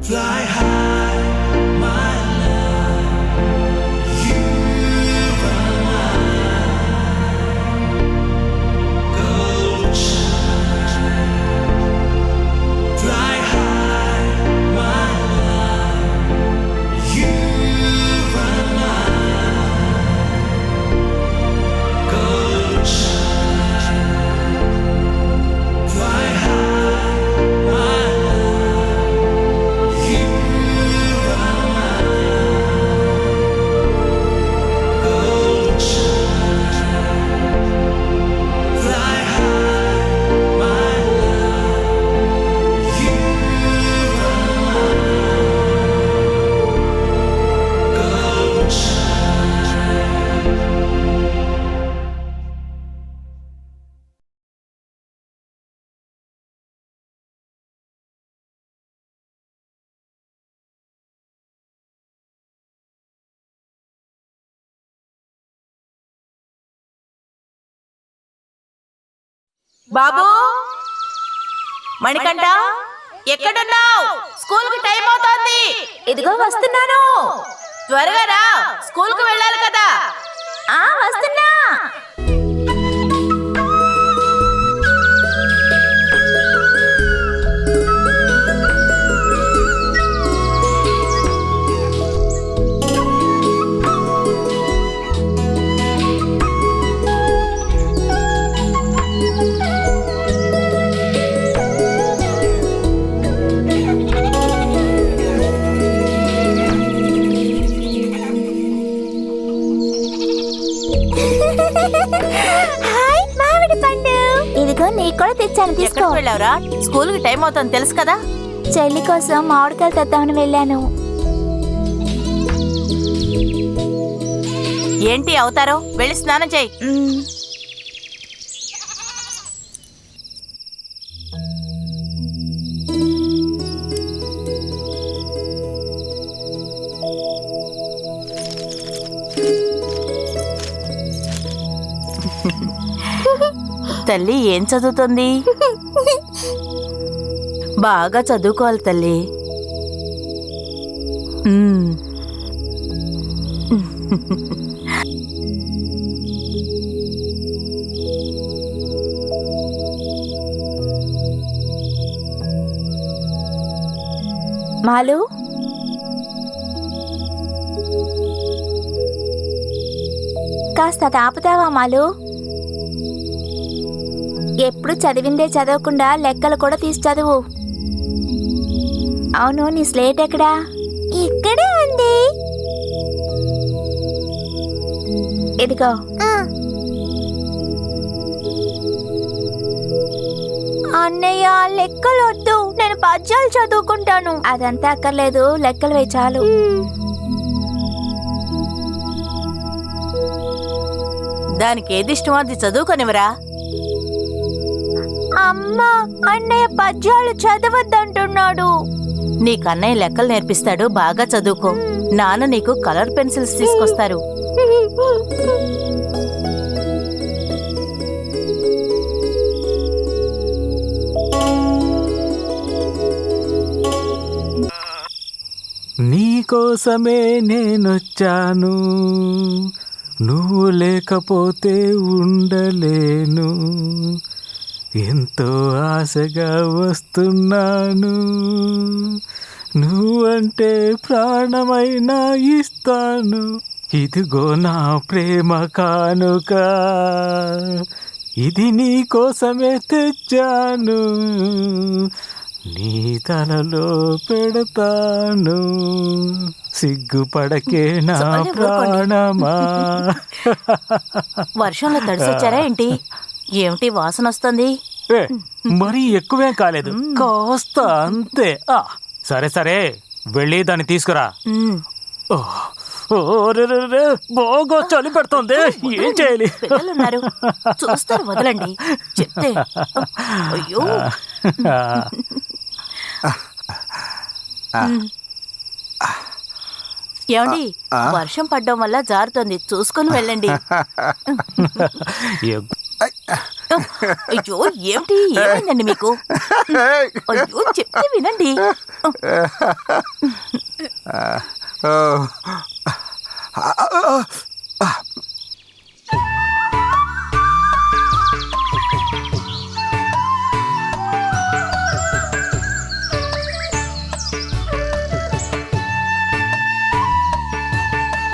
Fly high, my love. You and I, golden child. Fly high, my love. You and I, golden child. Fly high, my love. You and I, golden child. Fly high, my love. You and I, golden బాబు మణికంఠ ఎక్కడున్నావు? School కి time అవుతోంది. ఇదిగో వస్తున్నాను. త్వరగా రా, school కు వెళ్ళాలి కదా. వస్తున్నా. హాయ్ మామిడి పండు. ఇదిగో నీకు కూడా తెచ్చాను, తీసుకో. ఎక్కడికి వెళ్ళావురా? స్కూల్ కి టైం అవుతుంది తెలుసు కదా. చెల్లి కోసం మామిడికాయలు తెద్దామని వెళ్ళాను. ఏంటి అవుతారో? వెళ్ళి స్నానం చేయి. తల్లి ఏం చదువుతుంది? బాగా చదువుకోవాలి తల్లి. మాలు, కాస్త తాపుతావా మాలు? ఎప్పుడు చదివిందే చదవకుండా లెక్కలు కూడా తీసి చదువు. అవును, నీ స్లేట్ ఎక్కడా? ఇక్కడే ఉంది. ఇదిగో. అన్నయ్య లెక్కలు వద్దు, నేను పద్యాలు చదువుకుంటాను. అదంతా అక్కర్లేదు, లెక్కలు వేయి చాలు. దానికి ఏది ఇష్టమో అది చదువుకొనివరా. అమ్మా, అన్నయ్య పద్యాలు చదవద్దంటున్నాడు. నీకు అన్నయ్య లెక్కలు నేర్పిస్తాడు, బాగా చదువుకో. నాన్న నీకు కలర్ పెన్సిల్స్ తీసుకొస్తారు. నీకోసమే నేనొచ్చాను, నువ్వు లేకపోతే ఉండలేను. ఎంతో ఆశగా వస్తున్నాను, నువ్వంటే ప్రాణమైనా ఇస్తాను. ఇదిగో నా ప్రేమ కానుక, ఇది నీ కోసమే తెచ్చాను. నీ తలలో పెడతాను, సిగ్గుపడకే నా ప్రాణమా. వర్షంలో తడిసొచ్చారా ఏంటి? ఏమిటి వాసన వస్తుంది? మరీ ఎక్కువేం కాలేదు, కాస్త అంతే. సరే సరే, వెళ్ళి దాన్ని తీసుకురా. బాగా చలి పెడుతుంది, ఏం చేయాలి? పిల్లలున్నారు, చూస్తారు, వదలండి చెప్తే. అయ్యో, ఏమండి, వర్షం పడ్డం వల్ల జారుతోంది, చూసుకుని వెళ్ళండి. అయ్యో ఏమిటి ఏమైందండి మీకు? అయ్యో చెప్తే వినండి.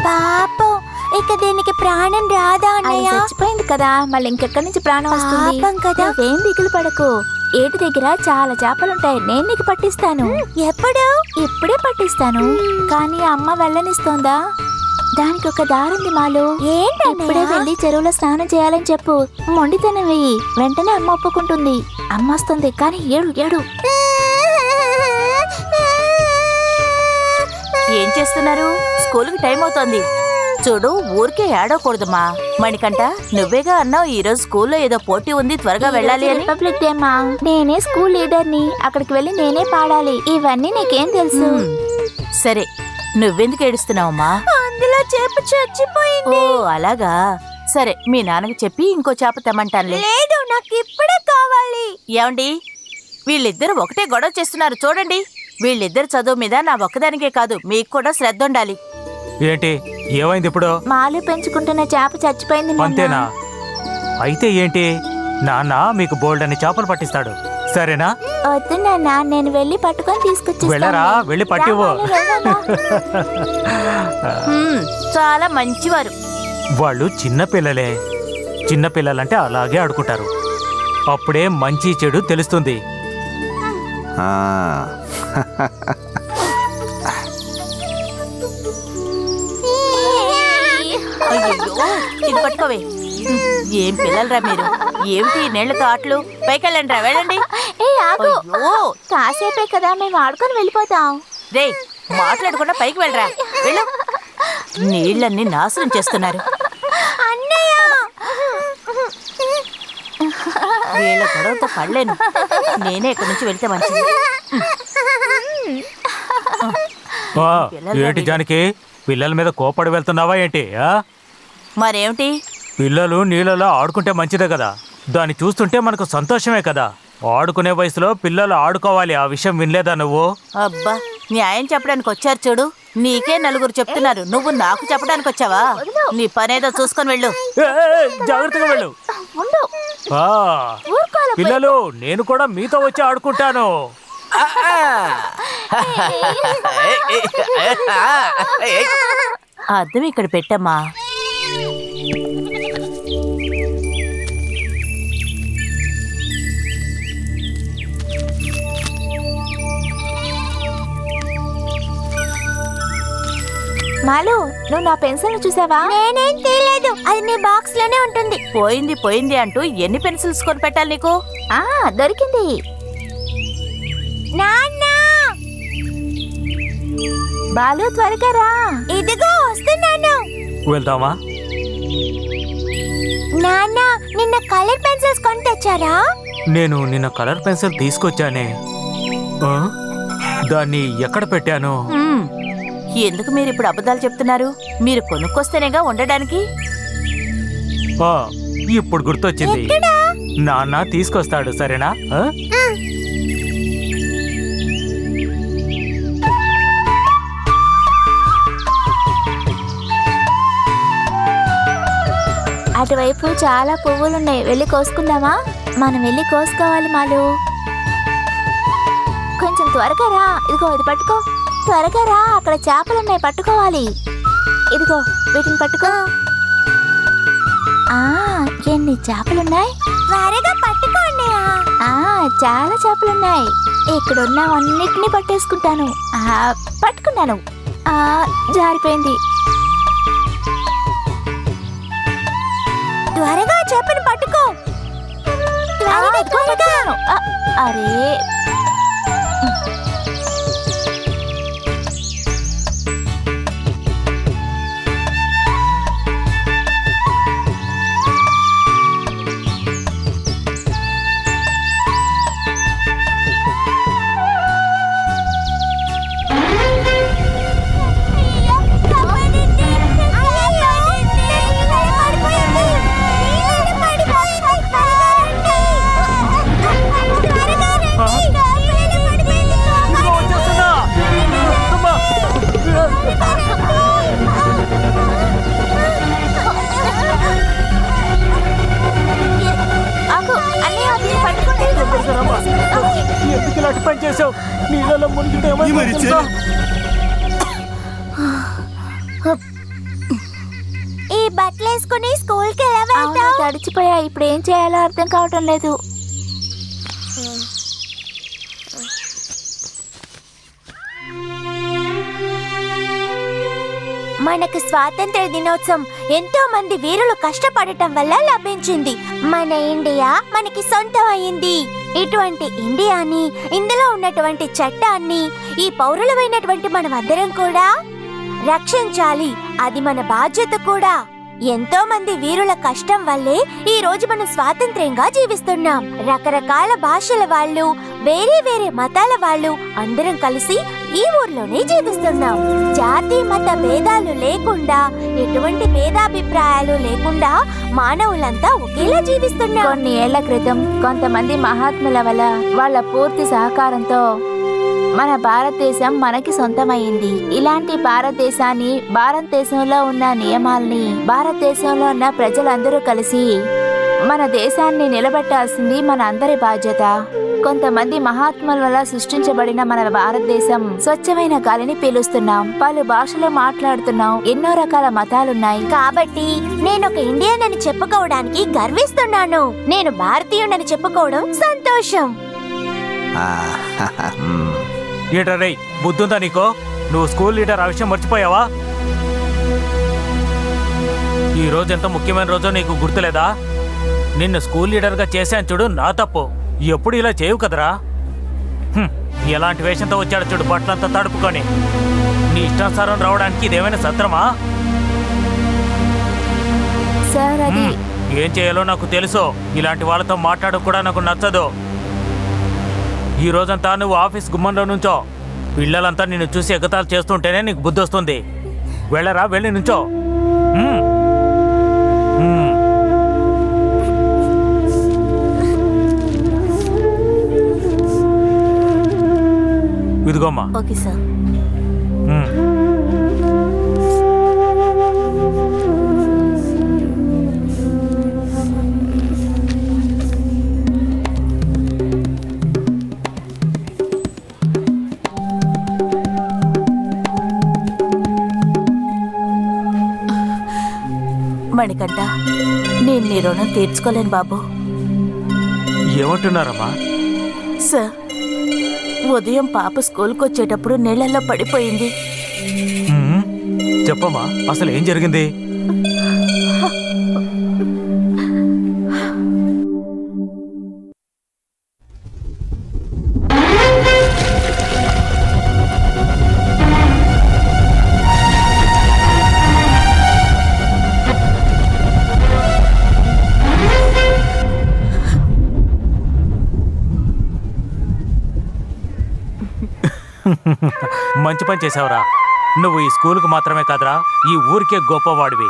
పాపం ఇక దీనికి ప్రాణం రాదా అన్నయ్య? చచ్చిపోయింది కదా, మళ్ళీ ఇంకెక్కడి నుంచి ప్రాణం వస్తుంది? పాపం కదా. నువ్వేం దిగులు పడకు, ఏటి దగ్గర చాలా చేపలుంటాయి, నేను నీకు పట్టిస్తాను. ఎప్పుడు? ఇప్పుడే పట్టిస్తాను. కానీ అమ్మ వెళ్ళనిస్తోందా? దానికి ఒక దారుంది మాలు. ఇప్పుడే వెళ్ళి చెరువులో స్నానం చేయాలని చెప్పు. మొండితనం వెయ్యి, వెంటనే అమ్మ ఒప్పుకుంటుంది. అమ్మ వస్తుంది, కానీ ఏడు ఏడు. ఏం చేస్తున్నారు? స్కూల్కి టైం అవుతోంది. చూడు, ఊరికే ఏడవకూడదమ్మా. మణికంట, నువ్వేగా అన్నావు ఈ రోజు స్కూల్లో ఏదో పోటీ ఉంది, త్వరగా వెళ్ళాలి అని. రిపబ్లిక్ డే మా, నేనే స్కూల్ లీడర్ని, అక్కడికి వెళ్ళి నేనే పాడాలి. ఇవన్నీ నీకేం తెలుసు? సరే, నువ్వెందుకు ఏడుస్తున్నావమ్మా? అందులో చేప చచ్చిపోయింది. ఓ అలాగా. సరే, మీ నాన్నకి చెప్పి ఇంకో చేప తెమ్మంటానులే. లేదు, నాకు ఇప్పుడే కావాలి. ఏమండి, వీళ్ళిద్దరు ఒకటే గొడవ చేస్తున్నారు చూడండి. వీళ్ళిద్దరు చదువు మీద నా ఒక్కదానికే కాదు, మీకు కూడా శ్రద్ధ ఉండాలి. ఏంటి ఏమైంది ఇప్పుడు? మాలు పెంచుకుంటున్న చేప చచ్చిపోయింది నాన్న. అంతేనా? అయితే ఏంటి, నాన్న మీకు బోల్డ్ అని చేపలు పట్టిస్తాడు, సరేనా? వద్దు నాన్న, నేను వెళ్ళి పట్టుకొని తీసుకొచ్చి వెళ్ళరా, వెళ్ళి పట్టివ్వు. చాలా మంచివారు. వాళ్ళు చిన్నపిల్లలే. చిన్నపిల్లలంటే అలాగే ఆడుకుంటారు. అప్పుడే మంచి చెడు తెలుస్తుంది. అయ్యో, ఇది పట్టుకోవే. ఏం పిల్లలరా మీరు? ఏమిటి నీళ్లతో ఆటలు? పైకెళ్ళండి రా, వెళ్ళండి. అయ్యో, కాసేపే కదా, మేము ఆడుకొని వెళ్ళిపోతాం. రే, మాట్లాడకుండా పైకి వెళ్ళరా, వెళ్ళు. నీళ్ళన్నీ నాశనం చేస్తున్నారు. వీళ్ళ గొడవతో పడలేను. నేనే ఇక్కడి నుంచి వెళ్తే మంచిది. ఏంటి జానకి, పిల్లల మీద కోపడి వెళ్తున్నావా ఏంటి? మరేమిటి? పిల్లలు నీళ్ళలో ఆడుకుంటే మంచిదే కదా, దాన్ని చూస్తుంటే మనకు సంతోషమే కదా. ఆడుకునే వయసులో పిల్లలు ఆడుకోవాలి, ఆ విషయం వినలేదా నువ్వు? అబ్బా, న్యాయం చెప్పడానికి వచ్చారు చూడు. నీకే నలుగురు చెప్తున్నారు, నువ్వు నాకు చెప్పడానికి వచ్చావా? నీ పనేదో చూసుకొని వెళ్ళు. జాగ్రత్తగా వెళ్ళు. పిల్లలు, నేను కూడా మీతో వచ్చి ఆడుకుంటాను. అద్దం ఇక్కడ పెట్టమ్మా. మాలు, నువ్వు నా పెన్సిల్ చూసావా? నేనేం తీయలేదు, అది నీ బాక్స్ లోనే ఉంటుంది. పోయింది పోయింది అంటూ ఎన్ని పెన్సిల్స్ కొని పెట్టాలి నీకు? దొరికింది. నాన్న, బాలు త్వరగా రా. ఇదిగో వస్తున్నాను. వెళ్దామా? నాన్న, నిన్న కలర్ పెన్సిల్స్ కొని తెచ్చారా? నేను నిన్న కలర్ పెన్సిల్ తీసుకొచ్చానే. దాన్ని ఎక్కడ పెట్టాను? ఎందుకు మీరు ఇప్పుడు అబద్ధాలు చెప్తున్నారు? మీరు కొనుక్కొస్తేనేగా ఉండడానికి. ఇప్పుడు గుర్తొచ్చింది, నాన్న తీసుకొస్తాడు, సరేనా? అటువైపు చాలా పువ్వులున్నాయి, వెళ్ళి కోసుకుందామా? మనం వెళ్ళి కోసుకోవాలి మాలు. కొంచెం త్వరగా రా. ఇదిగో ఇది పట్టుకో, త్వరగా రా. అక్కడ చేపలున్నాయి, పట్టుకోవాలి. ఇదిగో వీటిని పట్టుకో. ఎన్ని చేపలున్నాయి, త్వరగా పట్టుకోండి. చాలా చేపలున్నాయి. ఇక్కడున్నవన్నిటినీ పట్టేసుకుంటాను. పట్టుకున్నాను. జారిపోయింది. త్వరగా చేపను పట్టుకో. అరే, చేసావు. నీళ్ళలో మునిగితే ఏమైందో తెలుసా? ఈ బట్టలు వేసుకుని స్కూల్ కి ఎలా వెళ్తావు? తడిచిపోయా, ఇప్పుడు ఏం చేయాలో అర్థం కావటం లేదు. మనకు స్వాతంత్ర దినోత్సవం ఎంతో మంది వీరులు కష్టపడటం వల్ల లభించింది. మన ఇండియా మనకి సొంతం అయింది. ఇటువంటి ఇండియాని, ఇందులో ఉన్నటువంటి చట్టాన్ని ఈ పౌరులమైనటువంటి మనమందరం కూడా రక్షించాలి. అది మన బాధ్యత కూడా. ఎంతో మంది వీరుల కష్టం వల్లే ఈ రోజు మనం స్వాతంత్ర్యంగా జీవిస్తున్నాం. రకరకాల భాషల వాళ్ళు, వేరే వేరే మతాల వాళ్ళు అందరం కలిసి ఈ ఊర్లోనే జీవిస్తున్నాం. జాతి మత భేదాలు లేకుండా, ఎటువంటి భేదాభిప్రాయాలు లేకుండా మానవులంతా ఒకేలా జీవిస్తున్నాం. కొన్ని ఏళ్ల క్రితం కొంతమంది మహాత్ముల వల్ల వాళ్ళ పూర్తి సహకారంతో మన భారతదేశం మనకి సొంతమైంది. ఇలాంటి భారతదేశాన్ని, భారతదేశంలో ఉన్న నియమాల్ని భారతదేశంలో ఉన్న ప్రజలందరూ కలిసి మన దేశాన్ని నిలబెట్టాల్సింది మన అందరి బాధ్యత. కొంతమంది మహాత్ముల వల్ల సృష్టించబడిన మన భారతదేశం స్వచ్ఛమైన గాలిని పీలుస్తున్నాం. పలు భాషలు మాట్లాడుతున్నాం. ఎన్నో రకాల మతాలున్నాయి. కాబట్టి నేను ఒక ఇండియన్ అని చెప్పుకోవడానికి గర్విస్తున్నాను. నేను భారతీయుడని చెప్పుకోవడం సంతోషం. ఏటా రేయ్, బుద్ధుందా నీకో? నువ్వు స్కూల్ లీడర్ ఆ విషయం మర్చిపోయావా? ఈ రోజు ఎంత ముఖ్యమైన రోజో నీకు గుర్తులేదా? నిన్ను స్కూల్ లీడర్గా చేశాను చూడు, నా తప్పు. ఎప్పుడు ఇలా చేయవు కదరా. ఎలాంటి వేషంతో వచ్చాడు చూడు, బట్టలంతా తడుపుకొని. నీ ఇష్టానుసారం రావడానికి ఇదేమైనా సత్రమా? సార్, అది ఏం చేయాలో నాకు తెలుసు. ఇలాంటి వాళ్ళతో మాట్లాడడం కూడా నాకు నచ్చదు. ఈ రోజంతా నువ్వు ఆఫీస్ గుమ్మంలో నుంచో. పిల్లలంతా నిన్ను చూసి ఎగతాలు చేస్తుంటేనే నీకు బుద్ధి వస్తుంది. వెళ్ళరా, వెళ్ళి నుంచో. ఇదిగోమ్మా. Okay sir. మణికంఠ, నేను నీ రుణం తీర్చుకోలేను బాబు. ఏమంటున్నారమ్మా? సార్, ఉదయం పాప స్కూల్కి వచ్చేటప్పుడు నీళ్ళల్లో పడిపోయింది. చెప్పమ్మా, అసలు ఏం జరిగింది? మంచి పని చేసావురా. నువ్వు ఈ స్కూల్కి మాత్రమే కాదురా, ఈ ఊరికే గొప్పవాడివి.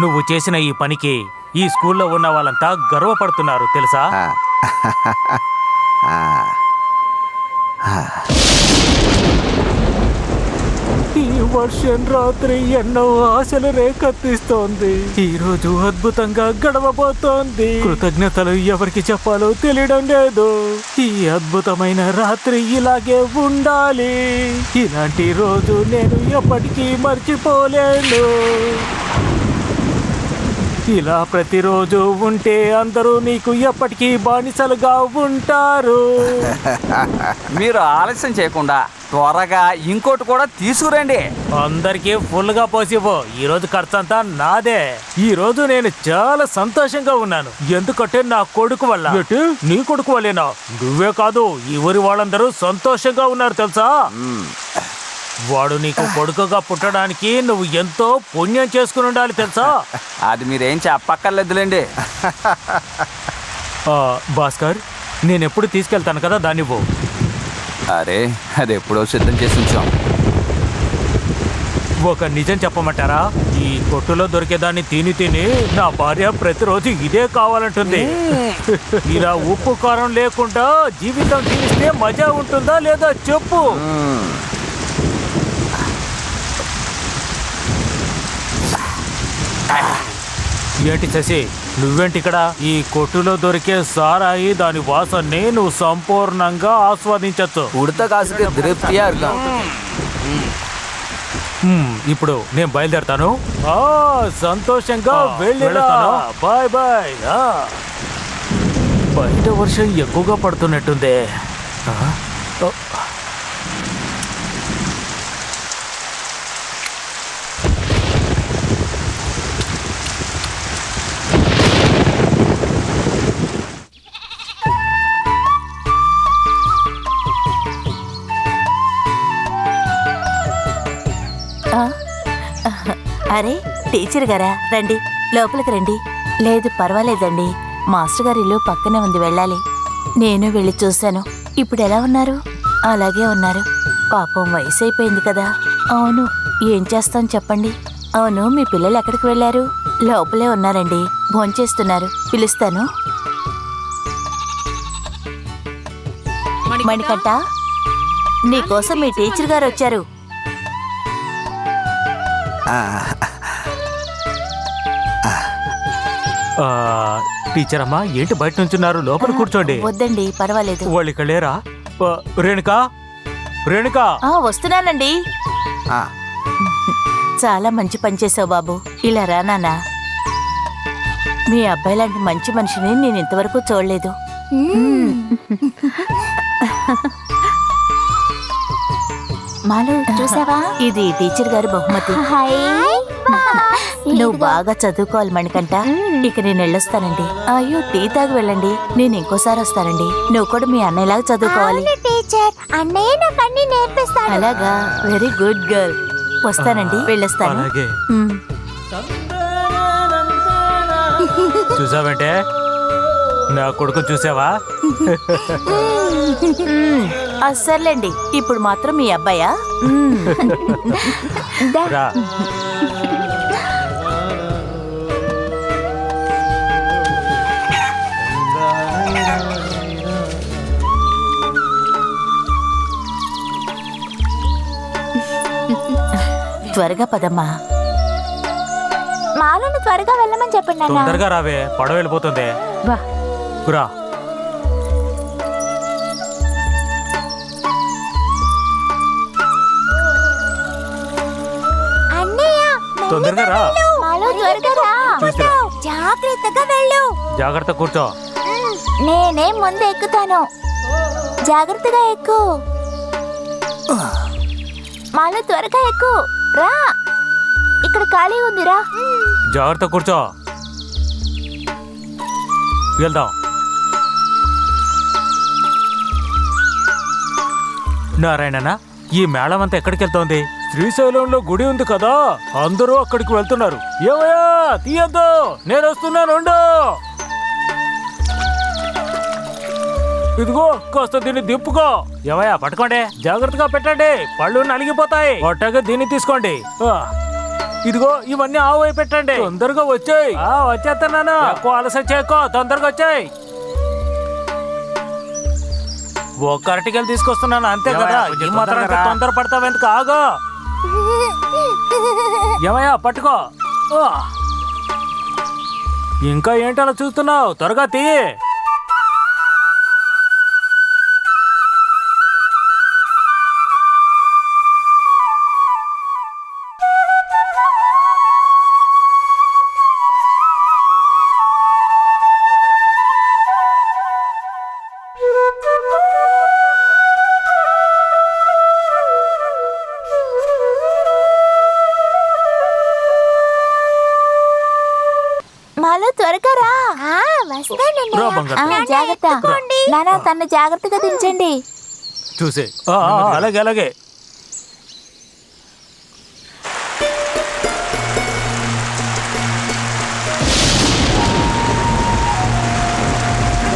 నువ్వు చేసిన ఈ పనికి ఈ స్కూల్లో ఉన్న వాళ్ళంతా గర్వపడుతున్నారు తెలుసా? ఈ వర్షం రాత్రి ఎన్నో ఆశలు రేకెత్తిస్తోంది. ఈ రోజు అద్భుతంగా గడవబోతోంది. కృతజ్ఞతలు ఎవరికి చెప్పాలో తెలియడం లేదు. ఈ అద్భుతమైన రాత్రి ఇలాగే ఉండాలి. ఇలాంటి రోజు నేను ఎప్పటికీ మర్చిపోలేను. ఇలా ప్రతిరోజు ఉంటే అందరూ నీకు ఎప్పటికీ బానిసలుగా ఉంటారు. మీరు ఆలస్యం చేయకుండా త్వరగా ఇంకోటి కూడా తీసుకురండి. అందరికీ ఫుల్గా పోసివ్వు. ఈ రోజు ఖర్చు అంతా నాదే. ఈ రోజు నేను చాలా సంతోషంగా ఉన్నాను. ఎందుకంటే నా కొడుకు వల్ల. నీ కొడుకు వల్లేనా? నువ్వే కాదు, ఈ ఊరి వాళ్ళందరూ సంతోషంగా ఉన్నారు తెలుసా? వాడు నీకు కొడుకుగా పుట్టడానికి నువ్వు ఎంతో పుణ్యం చేసుకుని ఉండాలి తెలుసా? అది మీరేం చెప్పక్కర్లేదులేండి. భాస్కర్, నేను ఎప్పుడు తీసుకెళ్తాను కదా, దాన్ని పో. అరే, అది ఎప్పుడో సిద్ధం చేసి ఉంచాం. ఒక నిజం చెప్పమంటారా? ఈ కొట్టులో దొరికేదాన్ని తిని తిని నా భార్య ప్రతిరోజు ఇదే కావాలంటుంది. ఇలా ఉప్పు కారం లేకుండా జీవితం జీవిస్తే మజా ఉంటుందా లేదా చెప్పు. ఏంటి శశి, నువ్వేంటి ఇక్కడ? ఈ కొట్టులో దొరికే సారాయి దాని వాసనని నువ్వు సంపూర్ణంగా ఆస్వాదించచ్చు. ఉడత కాసుకి తృప్తిగా இருக்கும். ఇప్పుడు నేను బయలుదేరతాను. సంతోషంగా వెళ్ళిస్తాను. Bye bye. బయట వర్షం ఎక్కువగా పడుతున్నట్టుంది. ఓ. ఆ, అరే టీచర్ గారా, రండి లోపలికి రండి. లేదు పర్వాలేదండి, మాస్టర్ గారి ఇల్లు పక్కనే ఉంది, వెళ్ళాలి. నేను వెళ్ళి చూశాను. ఇప్పుడు ఎలా ఉన్నారు? అలాగే ఉన్నారు. పాపం వయసు అయిపోయింది కదా. అవును, ఏం చేస్తాం చెప్పండి. అవును, మీ పిల్లలు ఎక్కడికి వెళ్ళారు? లోపలే ఉన్నారండి, భోంచేస్తున్నారు. పిలుస్తాను. మణికంఠ, నీకోసం మీ టీచర్ గారు వచ్చారు. టీచర్ అమ్మా, ఏంటి బయట నుంచున్నారు? లోపల కూర్చోండి. వద్దండి, పర్వాలేదు. వాళ్ళు ఇక్కడ లేరా? రేణుకా, రేణుకా. వస్తున్నానండి. చాలా మంచి పని చేసావు బాబు. ఇలా రా నాన్న. మీ అబ్బాయి లాంటి మంచి మనిషిని నేను ఇంతవరకు చూడలేదు. మాలు చూసావా? ఇది టీచర్ గారి బహుమతి. నువ్వు బాగా చదువుకోవాలి మణికంఠ. ఇక నేను వెళ్ళొస్తానండి. అయ్యో, టీ తాగి వెళ్ళండి, నేను ఇంకోసారి వస్తానండి. నువ్వు కూడా మీ అన్నయ్యలాగా చదువుకోవాలి. టీచర్, అన్నయ్య నాకు అన్ని నేర్పిస్తాడు. అలాగా, వెరీ గుడ్ గర్ల్. వస్తానండి, వెళ్ళొస్తాను. అలాగే. ఉమ్. చూసావంటే నా కొడుకు చూసావా? సర్లేండి, ఇప్పుడు మాత్రం మీ అబ్బాయా? రా. త్వరగా పదమ్మా. మాలను త్వరగా వెళ్ళమని చెప్పండి నాన్న. తొందరగా రావే, పడవ వెళ్ళిపోతుంది. వా. రా. అన్నయ్య, తొందరగా రా. మాలు త్వరగా రా. చూసిరా. జాగ్రత్తగా వెళ్ళు. జాగ్రత్త, కూర్చో. నేనే ముందు ఎక్కుతాను. జాగ్రత్తగా ఎక్కు. మాలు త్వరగా ఎక్కు. రా, ఇక్కడ ఖాళీ ఉందిరా. జాగ్రత్త, కూర్చో. వెళ్దాం. నారాయణనా, ఈ మేళం అంతా ఎక్కడికి వెళ్తోంది? శ్రీశైలంలో గుడి ఉంది కదా, అందరూ అక్కడికి వెళ్తున్నారు. ఏమయ్యా, తీయద్దు, నేను వస్తున్నాను, ఉండు. ఇదిగో, కాస్త దీన్ని దిప్పుకో. ఏమయ్యా, పట్టుకోండి, జాగ్రత్తగా పెట్టండి, పళ్ళు నలిగిపోతాయి. ఒట్టగా దీన్ని తీసుకోండి. ఇదిగో, ఇవన్నీ ఆవు పెట్టండి. తొందరగా వచ్చాయి. వచ్చేస్తున్నాను. ఎక్కువ ఆలస్యం చేయకో, తొందరగా వచ్చాయి. ఒక్క అరటికలు తీసుకొస్తున్నాను, అంతే కదా. ఈ మాత్రం తొందర పడతావు ఎందుకు? ఆగో. ఏమయ్యా, పట్టుకో. ఇంకా ఏంటలా చూస్తున్నావు? త్వరగా తీ. మాలు త్వరగా రా. వస్తానండి. రా బంగారు. జాగ్రత్త నాన్న, తను జాగ్రత్తగా దించండి. చూసే. అలాగే అలాగే.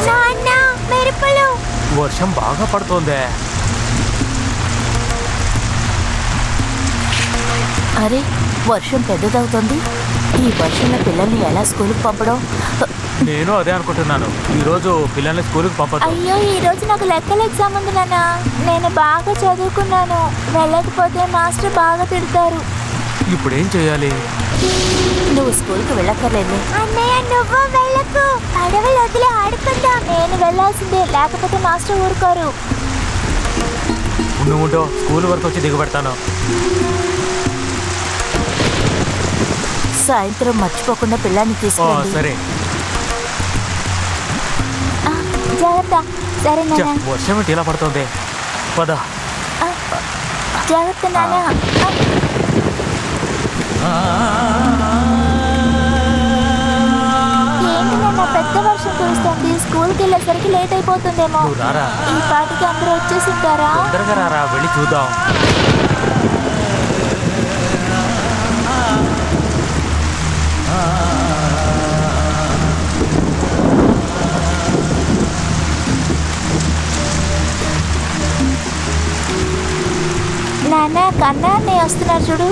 నాన్న, మెరుపులు. వర్షం బాగా పడుతోందే. అరే, వర్షం పెద్దదవుతుంది. ఈ వర్షంలో పిల్లల్ని ఎలా స్కూల్కి పంపడం? నేను అదే అనుకుంటున్నాను. ఈ రోజు పిల్లల్ని స్కూల్కి పంపదు. అయ్యో, ఈ రోజు నాకు లెక్కల ఎగ్జామ్ ఉంది నాన్న. నేను బాగా చదువుకున్నాను. వెళ్ళకపోతే మాస్టర్ బాగా తిడతారు. ఇప్పుడు ఏం చేయాలి? నువ్వు స్కూల్కి వెళ్ళక్కర్లేదు. అన్నయ్య నువ్వు వెళ్ళకు, అడవులు వదిలి ఆడుకుందాం. నేను వెళ్ళాల్సిందే, లేకపోతే మాస్టర్ ఊరుకోరు. నువ్వు ఉంటో స్కూల్ వరకు వచ్చి దిగబెడతాను. సాయంత్రం మర్చిపోకుండా పిల్లాన్ని ఓ, తీసుకురండి. సరే. ఆ, జాగ్రత్త. సరే ఛ, నాన్న. వర్షం ఏంటి ఇలా పడుతుంది? పద. జాగ్రత్త నాన్న. ఏంటి నాన్న పెద్ద వర్షం కురుస్తుంది, స్కూల్కి వెళ్ళేసరికి లేట్ అయిపోతుందేమో. నువ్వు రారా, ఈ పాటికి అందరూ వచ్చేసింటారా? తొందరగా రారా, వెళ్ళి చూద్దాం. నాన్న కన్నా అన్నయ్య వస్తున్నారు చూడు.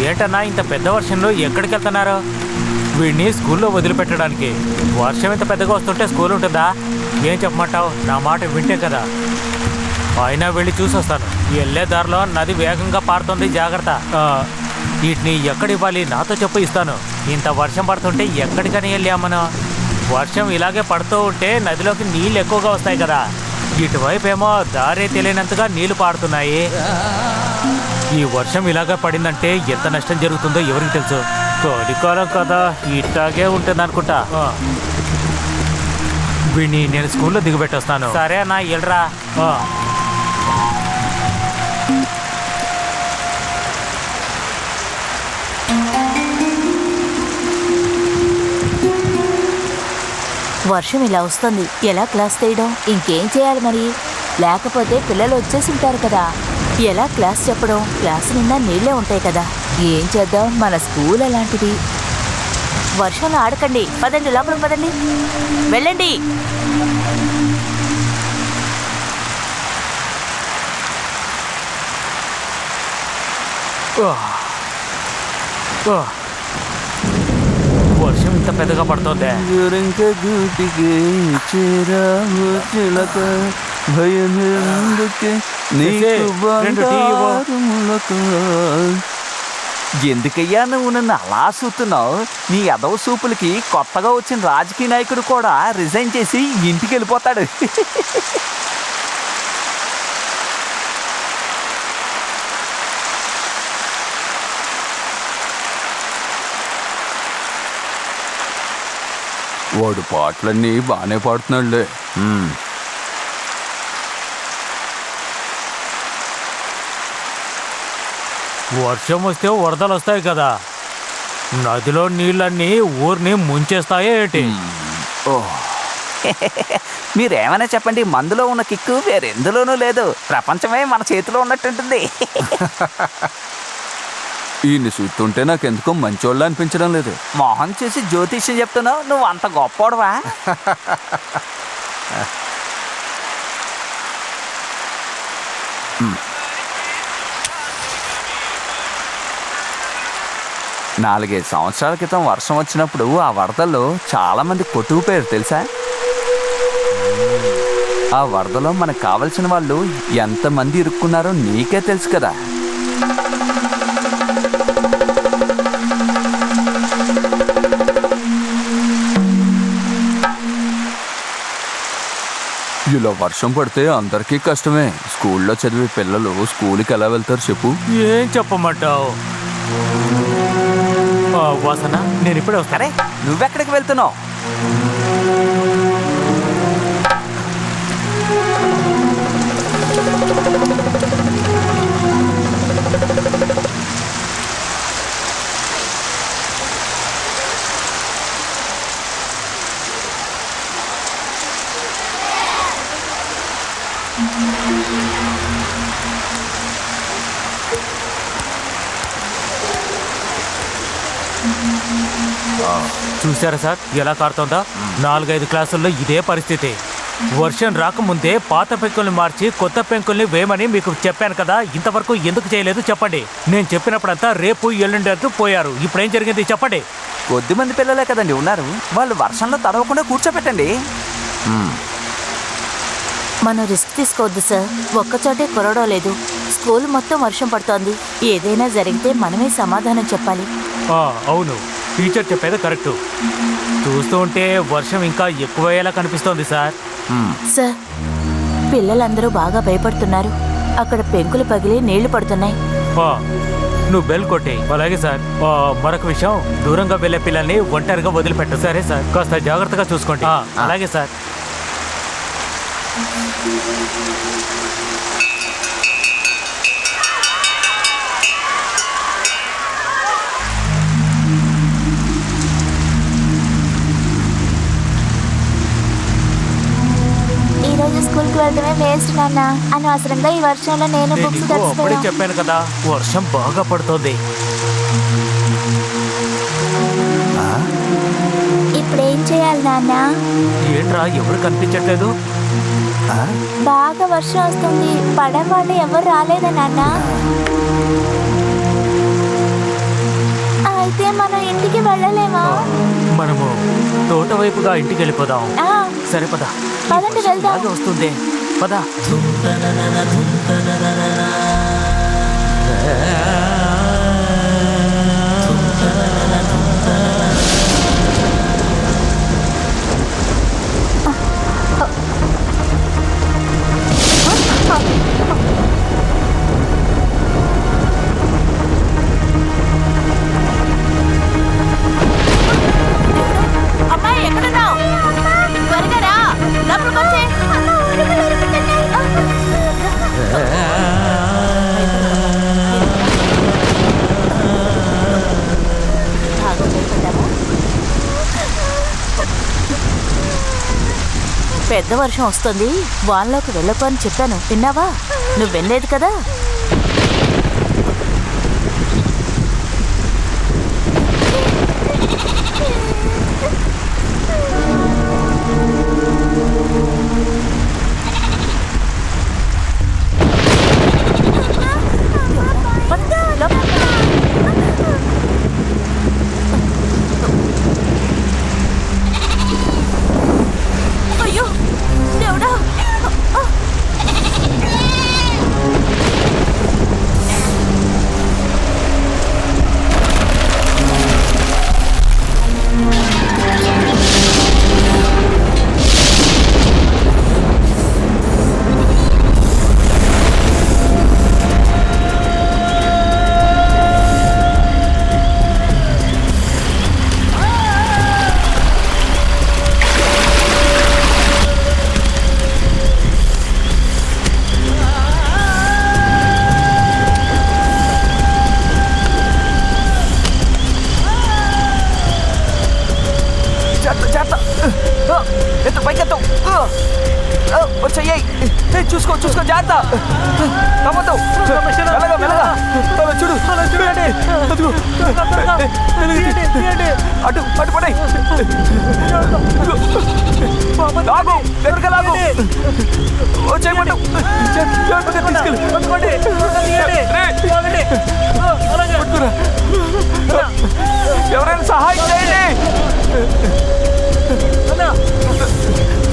ఏంటన్నా ఇంత పెద్ద వర్షంలో ఎక్కడికి వెళ్తున్నారు? వీడిని స్కూల్లో వదిలిపెట్టడానికి. వర్షం ఇంత పెద్దగా వస్తుంటే స్కూల్ ఉంటుందా? ఏం చెప్పమంటావు? నా మాట వింటే కదా. అయినా వెళ్ళి చూసి వస్తాను. వెళ్ళే దారిలో నది వేగంగా పారుతుంది, జాగ్రత్త. వీటిని ఎక్కడివ్వాలి నాతో చెప్పు, ఇస్తాను. ఇంత వర్షం పడుతుంటే ఎక్కడికని వెళ్ళామను? వర్షం ఇలాగే పడుతూ ఉంటే నదిలోకి నీళ్ళు ఎక్కువగా వస్తాయి కదా. ఇటువైపు ఏమో దారే తెలియనంతగా నీళ్లు పారుతున్నాయి. ఈ వర్షం ఇలాగా పడిందంటే ఎంత నష్టం జరుగుతుందో ఎవరికి తెలుసు. చలికాలం కదా, ఇట్లాగే ఉంటుంది అనుకుంటా. వీడిని నేను స్కూల్లో దిగబెట్టొస్తాను. సరే అన్న, వెళ్ళరా. వర్షం ఇలా వస్తుంది, ఎలా క్లాస్ తీయడం? ఇంకేం చేయాలి మరి, లేకపోతే పిల్లలు వచ్చేసి ఉంటారు కదా. ఎలా క్లాస్ చెప్పడం? క్లాస్ నిండా నీళ్ళే ఉంటాయి కదా. ఏం చేద్దాం, మన స్కూల్ అలాంటిది. వర్షంలో ఆడకండి, పదండి, లోపలికి పదండి, వెళ్ళండి. వర్షం ఇంత పెద్దగా పడుతుందే. ఎందుకయ్యా నువ్వు నన్ను అలా చూస్తున్నావు? నీ ఎదవ సూపులకి కొత్తగా వచ్చిన రాజకీయ నాయకుడు కూడా రిజైన్ చేసి ఇంటికి వెళ్ళిపోతాడు. వాడు పాటలన్నీ బాగానే పాడుతున్నాడులే. వర్షం వస్తే వరదలు వస్తాయి కదా. నదిలో నీళ్ళన్నీ ఊరిని ముంచేస్తాయే ఏంటి? మీరేమైనా చెప్పండి, మందులో ఉన్న కిక్కు వేరెందులోనూ లేదు. ప్రపంచమే మన చేతిలో ఉన్నట్టుంటుంది. ఈయన చూస్తుంటే నాకెందుకో మంచోళ్ళ అనిపించడం లేదు. మోహన్ చేసి జ్యోతిష్యం చెప్తున్నావు, నువ్వు అంత గొప్పోడవా? నాలుగైదు సంవత్సరాల క్రితం వర్షం వచ్చినప్పుడు ఆ వరదల్లో చాలా మంది కొట్టుకుపోయారు తెలుసా? ఆ వరదలో మనకు కావలసిన వాళ్ళు ఎంతమంది ఇరుక్కున్నారో నీకే తెలుసు కదా. ఇలా వర్షం పడితే అందరికీ కష్టమే. స్కూల్లో చదివే పిల్లలు స్కూల్కి ఎలా వెళ్తారు చెప్పు? ఏం చెప్పమంటావు? వాసన, నేను ఇప్పుడే వస్తానే. నువ్వెక్కడికి వెళ్తున్నావు? చూసారా సార్ ఎలా కారుతోందా? 4-5 క్లాసుల్లో ఇదే పరిస్థితి. వర్షం రాకముందే పాత పెంకుల్ని మార్చి కొత్త పెంకుల్ని వేయమని మీకు చెప్పాను కదా. ఇంతవరకు ఎందుకు చేయలేదు చెప్పండి. నేను చెప్పినప్పుడంతా రేపు ఎల్లుండి అంటూ పోయారు. ఇప్పుడు ఏం జరిగింది చెప్పండి. కొద్దిమంది పిల్లలే కదండి ఉన్నారు, వాళ్ళు వర్షంలో తడవకుండా కూర్చోబెట్టండి. మనం రిస్క్ తీసుకోవద్దు సార్. ఒక్కచోటే కురవడం లేదు. స్కూల్ మొత్తం వర్షం పడుతోంది. ఏదైనా జరిగితే మనమే సమాధానం చెప్పాలి. అవును, టీచర్ చెప్పేది కరెక్టు. చూస్తూ ఉంటే వర్షం ఇంకా ఎక్కువయ్యేలా కనిపిస్తోంది సార్. సార్, పిల్లలందరూ బాగా భయపడుతున్నారు. అక్కడ పెంకులు పగిలి నీళ్లు పడుతున్నాయి. నువ్వు బెల్ కొట్టే. అలాగే సార్. మరొక విషయం, దూరంగా వెళ్ళే పిల్లల్ని ఒంటరిగా వదిలిపెట్టు. సరే సార్, కాస్త జాగ్రత్తగా చూసుకోండి. అలాగే సార్. ఈ రోజు స్కూల్ కి వెళ్ళడమే వేస్ట్ నాన్న. అనవసరంగా ఈ వర్షంలో నేను నేను బుక్స్ నీకు అప్పుడే తడిసిపోయాను. చెప్పాను కదా, వర్షం బాగా పడుతోంది. ఇప్పుడు ఏం చేయాలి నాన్న? ఏంట్రా, ఎవరు కనిపించట్లేదు? బాగా వర్షం వస్తుంది. పడవ వాళ్ళు ఎవరు రాలేదా నాన్న? అయితే మనం ఇంటికి వెళ్ళలేమా? మనము తోట వైపుగా ఇంటికి వెళ్ళిపోదాం. ఆ, సరే పద. పదండి వెళ్దాం. బాగా వస్తుంది, పద. అమ్మాయి, ఎక్కడున్నావు? త్వరగా రా, లోపలికి వచ్చే. పెద్ద వర్షం వస్తుంది, వానలోకి వెళ్ళకు అని చెప్పాను. విన్నావా? నువ్వు వెళ్ళలేదు కదా. అయ్యో దేవుడా! ఎంత పైకెత్తు. వచ్చాయి. చూసుకో చూసుకో, జాగ్రత్త. తమ్మద్దు. మెల్లగా మెల్లగా. చూడు చూడండి, అదిగో. అటు అటు పడే. లాగు, దగ్గరగా లాగు. వచ్చేయమంటు. జాగ్రత్తగా తీసుకెళ్ళి. పట్టుకురా. ఎవరైనా సహాయం చేయండి.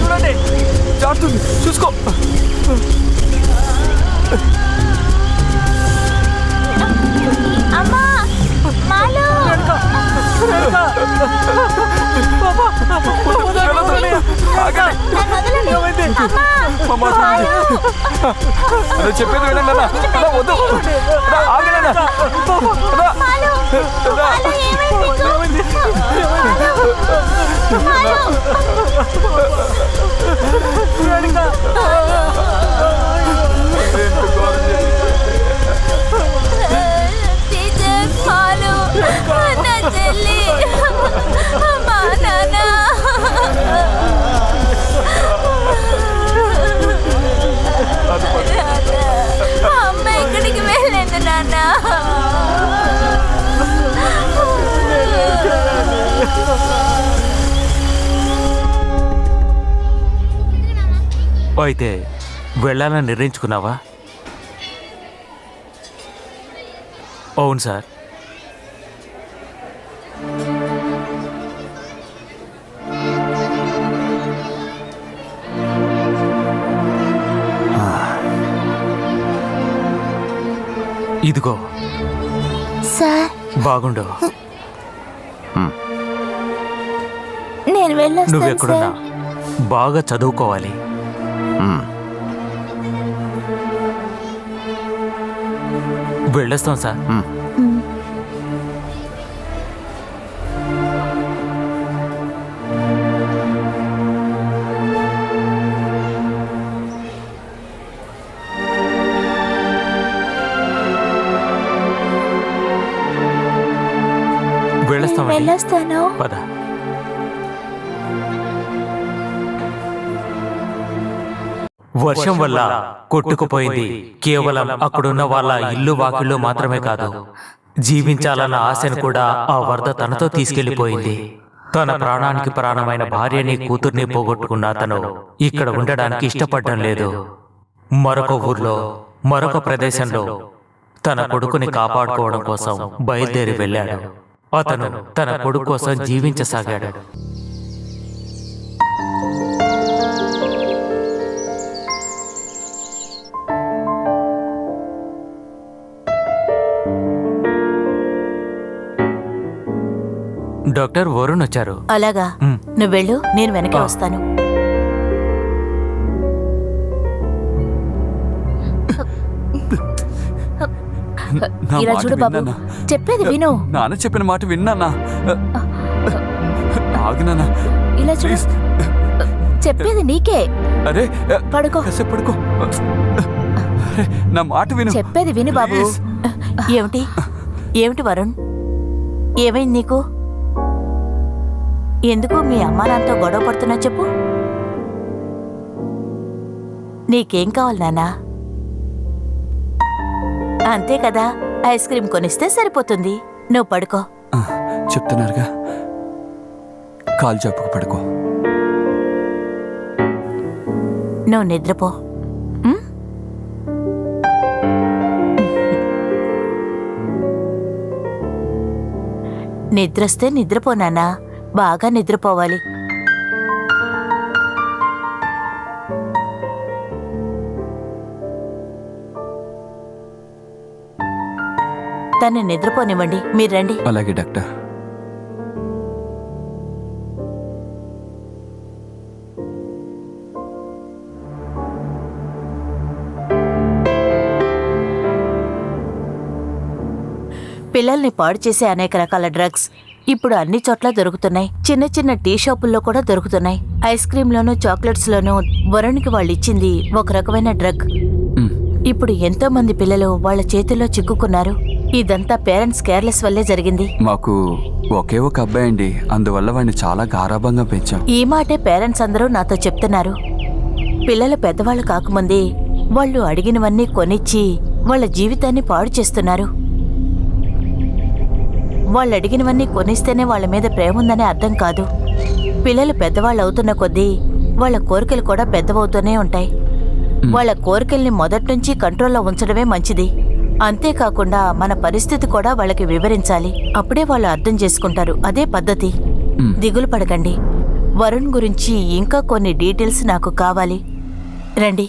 చూడండి, జారుతుంది, చూసుకో. అమ్మా, మాలు. నన్ను వదలండి. అమ్మా, మాలు. చెప్పేది వినండి అన్న. వద్దు, ఆగండి అన్న. మాలు, మాలు, ఏమైంది నీకు? మాలు. టీచర్, మాలు, నా చెల్లి, మా నాన్న. అమ్మ ఎక్కడికి వెళ్ళింది నాన్న? అయితే వెళ్ళాలని నిర్ణయించుకున్నావా? అవును సార్. ఇదిగో సార్ బాగుండు. నేను వెళ్ళొస్తాను నువ్వెక్కడున్నా సార్. బాగా చదువుకోవాలి. వెళ్ళొస్తాం సార్. వెళ్ళొస్తామండి. వెళ్ళొస్తాను. పద. వర్షం వల్ల కొట్టుకుపోయింది కేవలం అక్కడున్న వాళ్ళ ఇల్లు వాకిళ్ళు మాత్రమే కాదు, జీవించాలన్న ఆశను కూడా ఆ వరద తనతో తీసుకెళ్లిపోయింది. తన ప్రాణానికి ప్రాణమైన భార్యని కూతుర్ని పోగొట్టుకున్న అతను ఇక్కడ ఉండడానికి ఇష్టపడడం లేదు. మరొక ఊర్లో మరొక ప్రదేశంలో తన కొడుకుని కాపాడుకోవడం కోసం బయలుదేరి వెళ్ళాడు. అతను తన కొడుకు కోసం జీవించసాగాడు. డాక్టర్ వరుణ్ వచ్చారు. అలాగా, మ్. నువ్వు వెళ్ళు, నేను వెనకే వస్తాను. నా ఇలా మాట చూడు బాబు, విన్నానా? చెప్పేది విను. నాన్న చెప్పిన మాట విన్నానా? ఆగినానా? ఇలా చూడు, ప్లీజ్. చెప్పేది నీకే. అరే పడుకో. కాసేపు పడుకో. అరే, నా మాట విను. చెప్పేది విను బాబు. ప్లీజ్. ఏమిటి ఏమిటి వరుణ్, ఏమైంది నీకు? ఎందుకు మీ అమ్మా నాన్నతో గొడవ పడుతున్నా చెప్పు. నీకేం కావాలి నాన్నా? అంతే కదా, ఐస్ క్రీమ్ కొనిస్తే సరిపోతుంది. నువ్వు పడుకో. ఆ, చెప్తున్నారుగా, కాలు చెప్పుకు పడుకో. నువ్వు నిద్రపో. ఉమ్? నిద్రొస్తే నిద్రపో నాన్నా, బాగా నిద్రపోవాలి. తన్ని నిద్రపోనివ్వండి, మీరు రండి. అలాగే డాక్టర్. పిల్లల్ని పాడు చేసే అనేక రకాల డ్రగ్స్ ఇప్పుడు అన్ని చోట్ల దొరుకుతున్నాయి. చిన్న చిన్న టీ షాపుల్లో కూడా దొరుకుతున్నాయి. ఐస్ క్రీంలోనూ చాక్లెట్స్లోనూ వరుణ్కి వాళ్ళు ఇచ్చింది ఒక రకమైన డ్రగ్. మ్. ఇప్పుడు ఎంతో మంది పిల్లలు వాళ్ళ చేతుల్లో చిక్కుకున్నారు. ఇదంతా పేరెంట్స్ కేర్లెస్ వల్లే జరిగింది. మాకు ఒకే ఒక అబ్బాయి అండి, అందువల్ల వాడిని చాలా గారాబంగా పెంచాం. ఈ మాటే పేరెంట్స్ అందరూ నాతో చెప్తున్నారు. పిల్లలు పెద్దవాళ్ళు కాకముందే వాళ్ళు అడిగినవన్నీ కొనిచ్చి వాళ్ళ జీవితాన్ని పాడు చేస్తున్నారు. వాళ్ళు అడిగినవన్నీ కొనిస్తేనే వాళ్ళ మీద ప్రేమ ఉందని అర్థం కాదు. పిల్లలు పెద్దవాళ్ళు అవుతున్న కొద్దీ వాళ్ళ కోరికలు కూడా పెద్దవవుతూనే ఉంటాయి. వాళ్ళ కోరికల్ని మొదటి నుంచి కంట్రోల్లో ఉంచడమే మంచిది. అంతేకాకుండా మన పరిస్థితి కూడా వాళ్ళకి వివరించాలి. అప్పుడే వాళ్ళు అర్థం చేసుకుంటారు. అదే పద్ధతి. దిగులు పడకండి. వరుణ్ గురించి ఇంకా కొన్ని డీటెయిల్స్ నాకు కావాలి. రండి.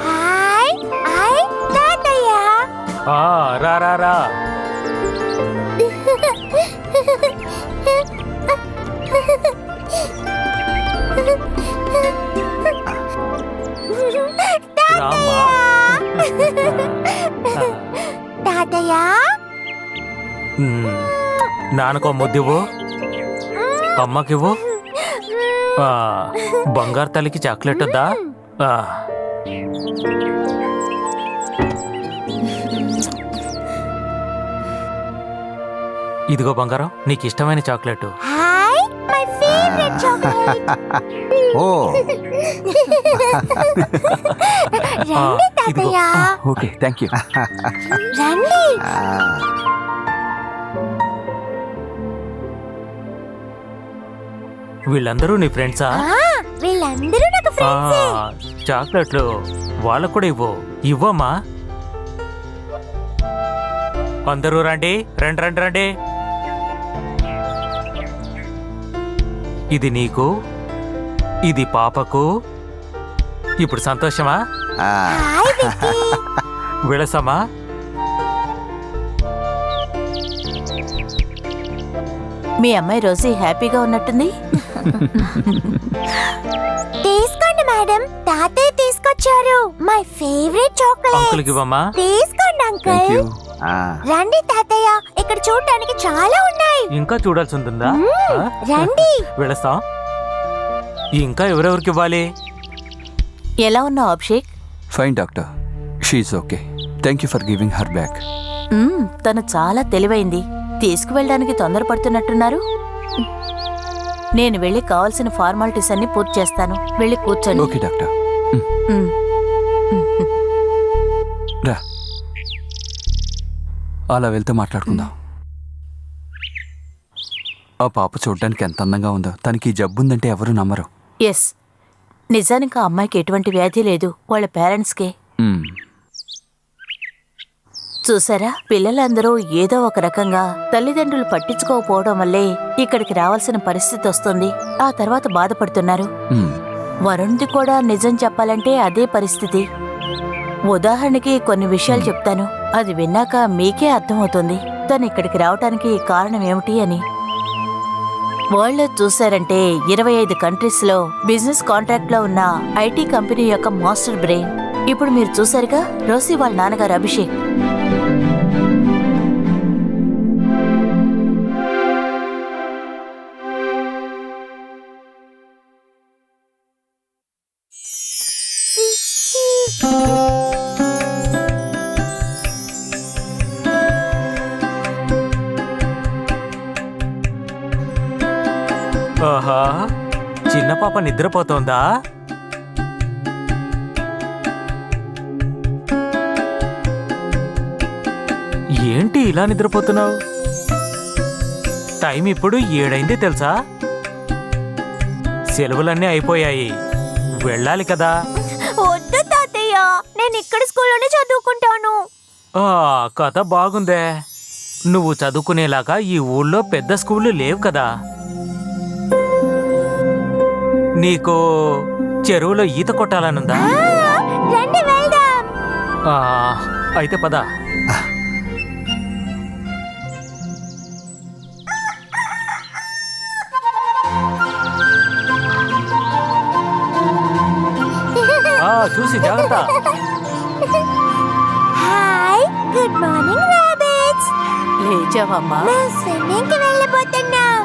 హాయ్ హాయ్ తాతయ్య. రా రా రా. రామ్మా. తాతయ్య, నాన్నకో ముద్దివ్వు, అమ్మకివ్వు. బంగారు తల్లికి చాక్లెట్ వద్దా? ఇదిగో బంగారం, నీకు ఇష్టమైన chocolate. Hi my favourite chocolate. ఓ రండి తాతయ్య ఓకే థ్యాంక్ యూ. రండి. వీళ్ళందరూ నీ ఫ్రెండ్సా? వీళ్ళందరూ నాకు ఫ్రెండ్సే. చాక్లెట్లు వాళ్ళకు కూడా ఇవ్వు. ఇవ్వమ్మా. అందరూ రండి, రండి రండి రండి. ఇది నీకు, ఇది పాపకు. ఇప్పుడు సంతోషమా? హాయ్ విక్కీ. విళసమా? మీ అమ్మాయి రోజు హ్యాపీగా ఉన్నట్టుంది. తీసుకోండి మేడం, తాతయ్య తీసుకొచ్చారు మై ఫేవరెట్ చాక్లెట్. అంకుల్కి ఇవ్వమ్మా. తీసుకోండి థ్యాంక్ యూ. అంకుల్. రండి తాతయ్య, ఇక్కడ చూడడానికి చాలా ఉన్నాయి. ఇంకా చూడాల్సి ఉంటుందా? రండి. వెళస్తాం. ఇంకా ఎవరెవరికి ఇవ్వాలి? ఎలా ఉన్నావు Abhishek? Fine doctor, she okay. Thank you for giving her back. తను చాలా తెలివైంది. తీసుకువెళ్ళడానికి తొందరపడుతున్నట్టున్నారు. నేను వెళ్ళి కావాల్సిన ఫార్మాలిటీస్ అన్ని పూర్తి చేస్తాను. వెళ్ళి కూర్చోండి. Okay doctor. మ్. రా, అలా వెళ్తే మాట్లాడుకుందాం. ఆ పాప చూడడానికి ఎంత అందంగా ఉందో. తనకి ఈ జబ్బు ఉందంటే ఎవరు నమ్మరు. ఎస్, నిజానికి ఆ అమ్మాయికి ఎటువంటి వ్యాధి లేదు, వాళ్ళ పేరెంట్స్కే. మ్మ్. చూసారా, పిల్లలందరూ ఏదో ఒక రకంగా తల్లిదండ్రులు పట్టించుకోకపోవడం వల్లే ఇక్కడికి రావాల్సిన పరిస్థితి వస్తుంది. ఆ తర్వాత బాధపడుతున్నారు. మ్మ్. వరుణ్ది కూడా నిజం చెప్పాలంటే అదే పరిస్థితి. ఉదాహరణకి కొన్ని విషయాలు చెప్తాను, అది విన్నాక మీకే అర్థమవుతుంది తను ఇక్కడికి రావటానికి కారణం ఏమిటి అని. వరల్డ్ చూసారంటే 25 కంట్రీస్లో బిజినెస్ కాంట్రాక్ట్లో ఉన్న ఐటీ కంపెనీ యొక్క మాస్టర్ బ్రెయిన్. ఇప్పుడు మీరు చూసారుగా, రోసి వాళ్ళ నాన్నగారు అభిషేక్. ఆహా, చిన్న పాప నిద్రపోతోందా? ఏంటి ఇలా నిద్రపోతున్నావు? టైం ఇప్పుడు 7 అయింది తెలుసా? సెలవులన్నీ అయిపోయాయి, వెళ్ళాలి కదా. వద్దు తాతయ్య, నేను ఇక్కడ స్కూల్లోనే చదువుకుంటాను. ఆ కథ బాగుందే. నువ్వు చదువుకునేలాగా ఈ ఊళ్ళో పెద్ద స్కూళ్ళు లేవు కదా. నీకు చెరువులో ఈత కొట్టాలనుందా? రండి వెళ్దాం. ఆ, అయితే పద. చూసి జాగ్రత్త. Hi, good morning rabbits. లేచావమ్మా? మేము స్విమ్మింగ్ కి వెళ్ళిపోతున్నాం.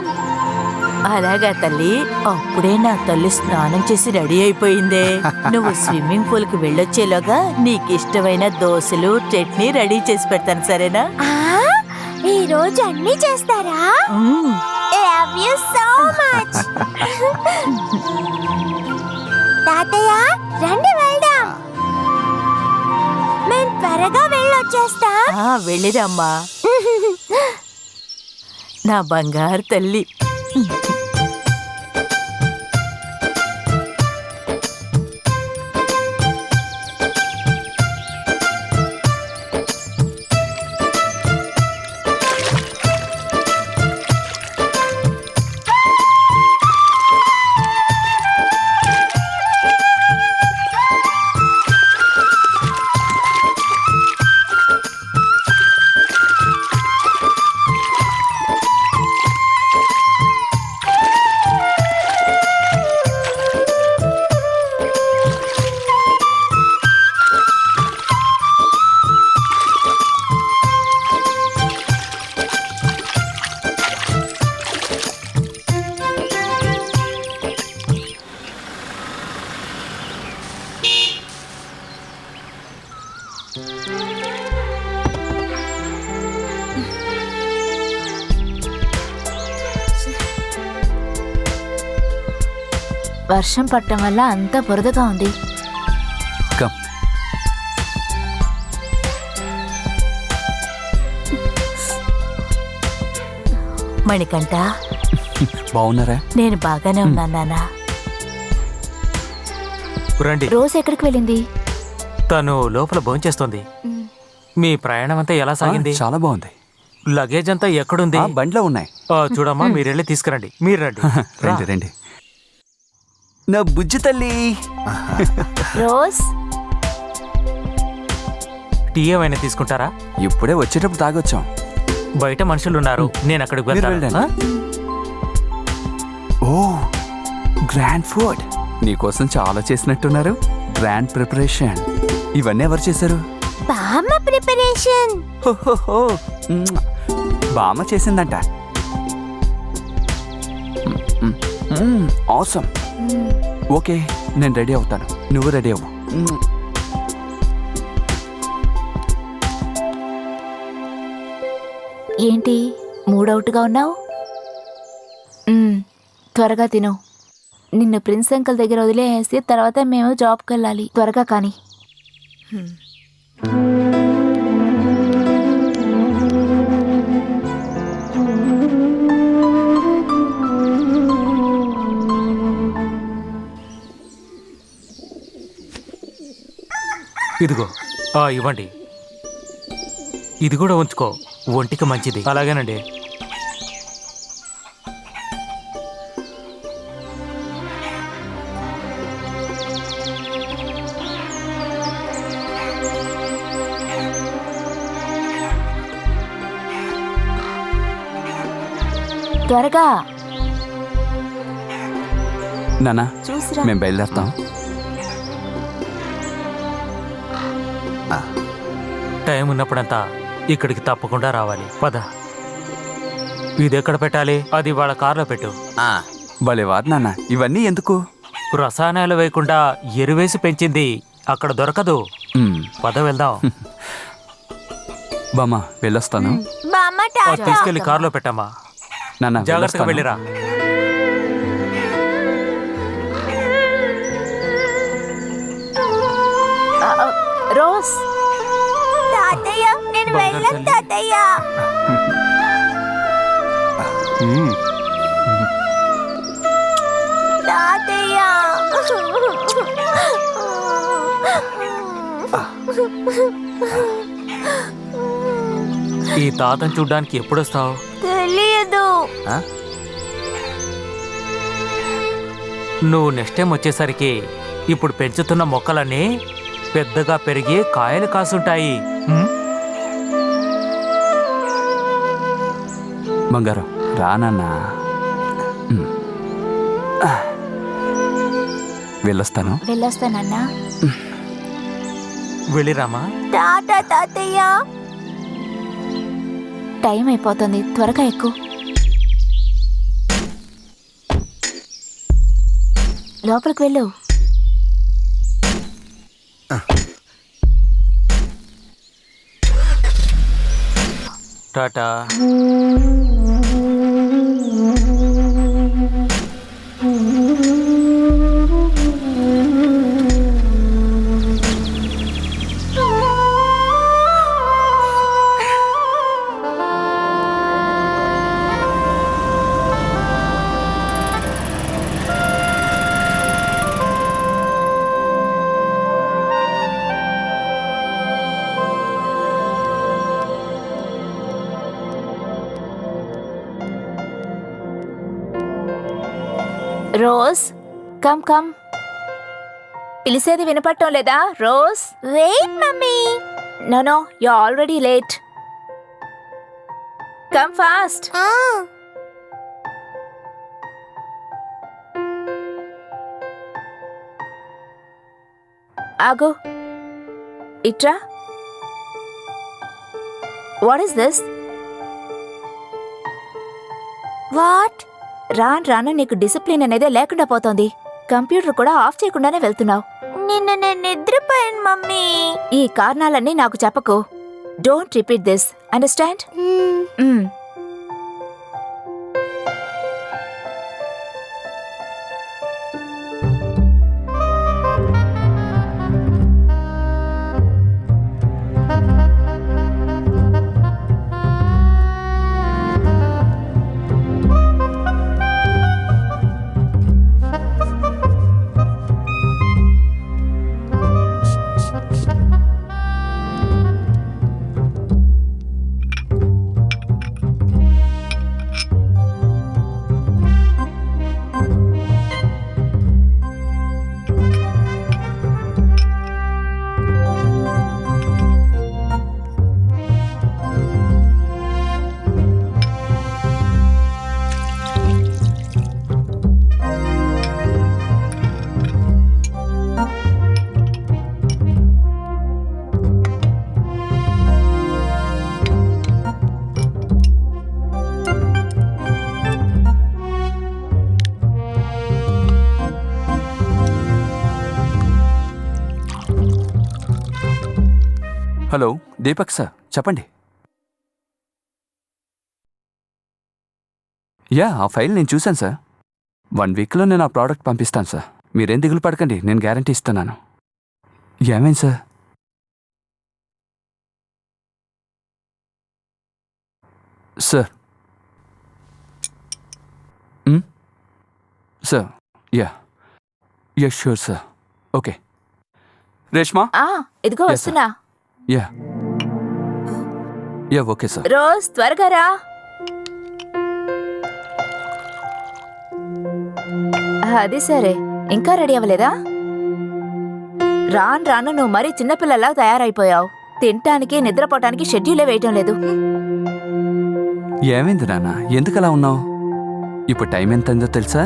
అలాగా తల్లి, అప్పుడే నా తల్లి స్నానం చేసి రెడీ అయిపోయిందే. నువ్వు స్విమ్మింగ్ పూల్ కి వెళ్ళొచ్చేలోగా నీకిష్టమైన దోశలు చట్నీ రెడీ చేసి పెడతాను, సరేనా? ఈ రోజు అన్ని చేస్తారా? Love you so much. తాతయ్య, రండి వెళ్దాం. మేము త్వరగా వెళ్ళొచ్చేస్తాం. వెళ్ళిరమ్మా నా బంగారు తల్లి. వర్షం పట్టడం వల్ల అంతా బురదగా ఉంది. కమ్. మణికంఠ, బాగున్నారా? నేను బాగానే ఉన్నాను నాన్న. రండి. రోజు ఎక్కడికి వెళ్ళింది? తను లోపల భోంచేస్తుంది. మీ ప్రయాణం అంతా ఎలా సాగింది? చాలా బాగుంది. లగేజ్ అంతా ఎక్కడుంది? బండిలో ఉన్నాయి. చూడమ్మా, మీరెళ్ళి తీసుకురండి. మీరు రండి. రండి రండి. నా బుజ్జి తల్లి. రోజ్ టీ ఏమైనా తీసుకుంటారా? ఇప్పుడే వచ్చేటప్పుడు తాగొచ్చాం. బయట మనుషులు ఉన్నారు, నేను అక్కడికి మీరు వెళ్తాను. వెళ్ళండి. ఓ, గ్రాండ్ ఫుడ్. నీకోసం చాలా చేసినట్టున్నారు. Grand preparation. ఇవన్నీ ఎవరు చేశారు? బామ్మ ప్రిపరేషన్. హోహోహో. బామ్మ చేసిందంట. ఆసమ్. ఓకే, నేను రెడీ అవుతాను, నువ్వు రెడీ అవ్వు. ఏంటి మూడవుట్గా ఉన్నావు? త్వరగా తిను. నిన్ను ప్రిన్స్ అంకుల్ దగ్గర వదిలేసి తర్వాత మేము జాబ్కి వెళ్ళాలి. త్వరగా కానీ. ఇదిగో, ఇవ్వండి. ఇది కూడా ఉంచుకో, ఒంటికి మంచిది. అలాగేనండి. త్వరగా నానా, చూసిరా. మేము బయలుదేరుతాం. టైం ఉన్నప్పుడంతా ఇక్కడికి తప్పకుండా రావాలి. పద. ఇది ఎక్కడ పెట్టాలి? అది వాళ్ళ కార్లో పెట్టు. భలేవారు నాన్న, ఇవన్నీ ఎందుకు? రసాయనాలు వేయకుండా ఎరువేసి పెంచింది అక్కడ దొరకదు. పద, వెళ్దాం. బామ్మ, వెళ్ళొస్తాను. తీసుకెళ్లి కార్లో పెట్టమ్మా. నాన్న, జాగ్రత్తగా వెళ్ళిరా. రోజ్. తాతయ్య, నేను వెళ్ళను తాతయ్య. తాతయ్య. ఈ తాతను చూడ్డానికి ఎప్పుడొస్తావు? తెలియదు. నువ్వు నెక్స్ట్ టైం వచ్చేసరికి ఇప్పుడు పెంచుతున్న మొక్కలన్నీ పెద్దగా పెరిగి కాయలు కాసుంటాయి. బంగారం, రానన్నా. వెళ్ళొస్తాను. వెళ్ళొస్తానన్నా. వెళ్ళిరామా. టాటా తాతయ్య. టైం అయిపోతుంది, త్వరగా ఎక్కు. లోపలికి వెళ్ళు. టాటా. Rose, come come. పిలిసేది వినపడటం లేదా? Rose, wait mummy. No no, you already late. Come fast. ఆగు, ఇట్రా. What is this? వాట్? రాను రాను నీకు డిసిప్లిన్ అనేది లేకుండా పోతోంది. కంప్యూటర్ కూడా ఆఫ్ చేయకుండానే వెళ్తున్నావు. నిన్న నేను నిద్రపోయాను మమ్మీ. ఈ కారణాలన్నీ నాకు చెప్పకు. Don't repeat this, understand? Hello Deepak sir చెప్పండి. యా, ఆ ఫైల్ నేను చూశాను సార్. 1 వీక్లో నేను ఆ ప్రోడక్ట్ పంపిస్తాను సార్. మీరేం దిగులు పడకండి, నేను గ్యారంటీ ఇస్తున్నాను. ఏమైంది sir? Sir sir yeah sure sir. Okay Reshma. ఇదిగో Yes, వస్తున్నా. Yeah okay sir. రోజ్ త్వరగా రా. అది సరే, ఇంకా రెడీ అవ్వలేదా? రాను నువ్వు మరీ చిన్నపిల్లలా తయారైపోయావు. తినటానికి నిద్రపోవటానికి షెడ్యూలే వేయటం లేదు. ఏమైంది నాన్న, ఎందుకు అలా ఉన్నావు? ఇప్పుడు టైం ఎంత అయిందో తెలుసా?